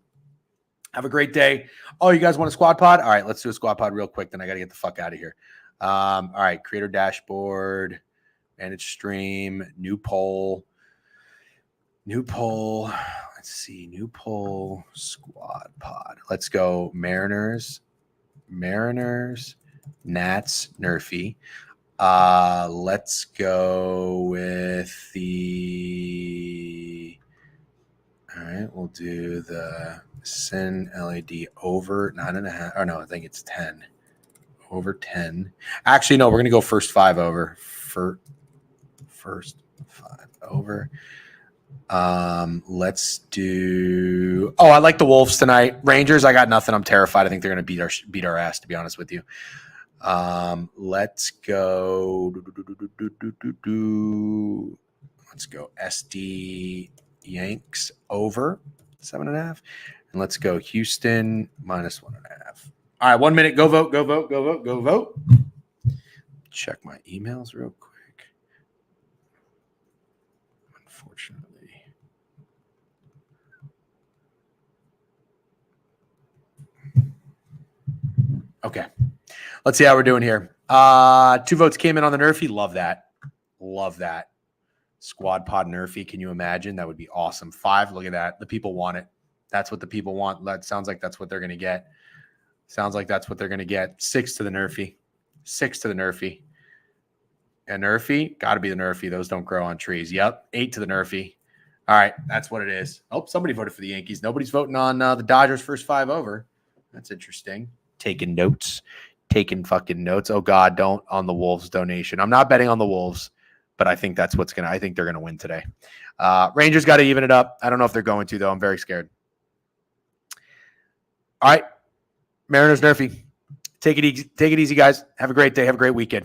Have a great day. Oh, you guys want a squad pod? All right, let's do a squad pod real quick. Then I got to get the fuck out of here. All right, creator dashboard, manage stream, new poll. Let's see, new poll, squad pod. Let's go Mariners, Nats, Nerfy. Let's go with the. All right, we'll do the Sin LED over 9.5. Oh no, I think it's 10. Over 10. Actually, no, we're gonna go first 5 over. First 5 over. Let's do. Oh, I like the Wolves tonight. Rangers, I got nothing. I'm terrified. I think they're gonna beat our ass. To be honest with you. Let's go. Let's go SD Yanks over 7.5. And let's go Houston -1.5. All right, 1 minute. Go vote. check my emails real quick. Unfortunately. Okay. Let's see how we're doing here. 2 votes came in on the Nerfy. Love that. Love that. Squad pod Nerfy. Can you imagine? That would be awesome. 5. Look at that. The people want it. That's what the people want. That sounds like that's what they're going to get. Sounds like that's what they're going to get. 6 to the Nerfy. 6 to the Nerfy. A Nerfy? Got to be the Nerfy. Those don't grow on trees. Yep. 8 to the Nerfy. All right. That's what it is. Oh, somebody voted for the Yankees. Nobody's voting on the Dodgers first 5 over. That's interesting. Taking notes. Taking fucking notes. Oh, God, don't on the Wolves donation. I'm not betting on the Wolves, but I think that's what's going to – I think they're going to win today. Rangers got to even it up. I don't know if they're going to, though. I'm very scared. All right. Mariners Nerfy. Take it easy, guys. Have a great day. Have a great weekend.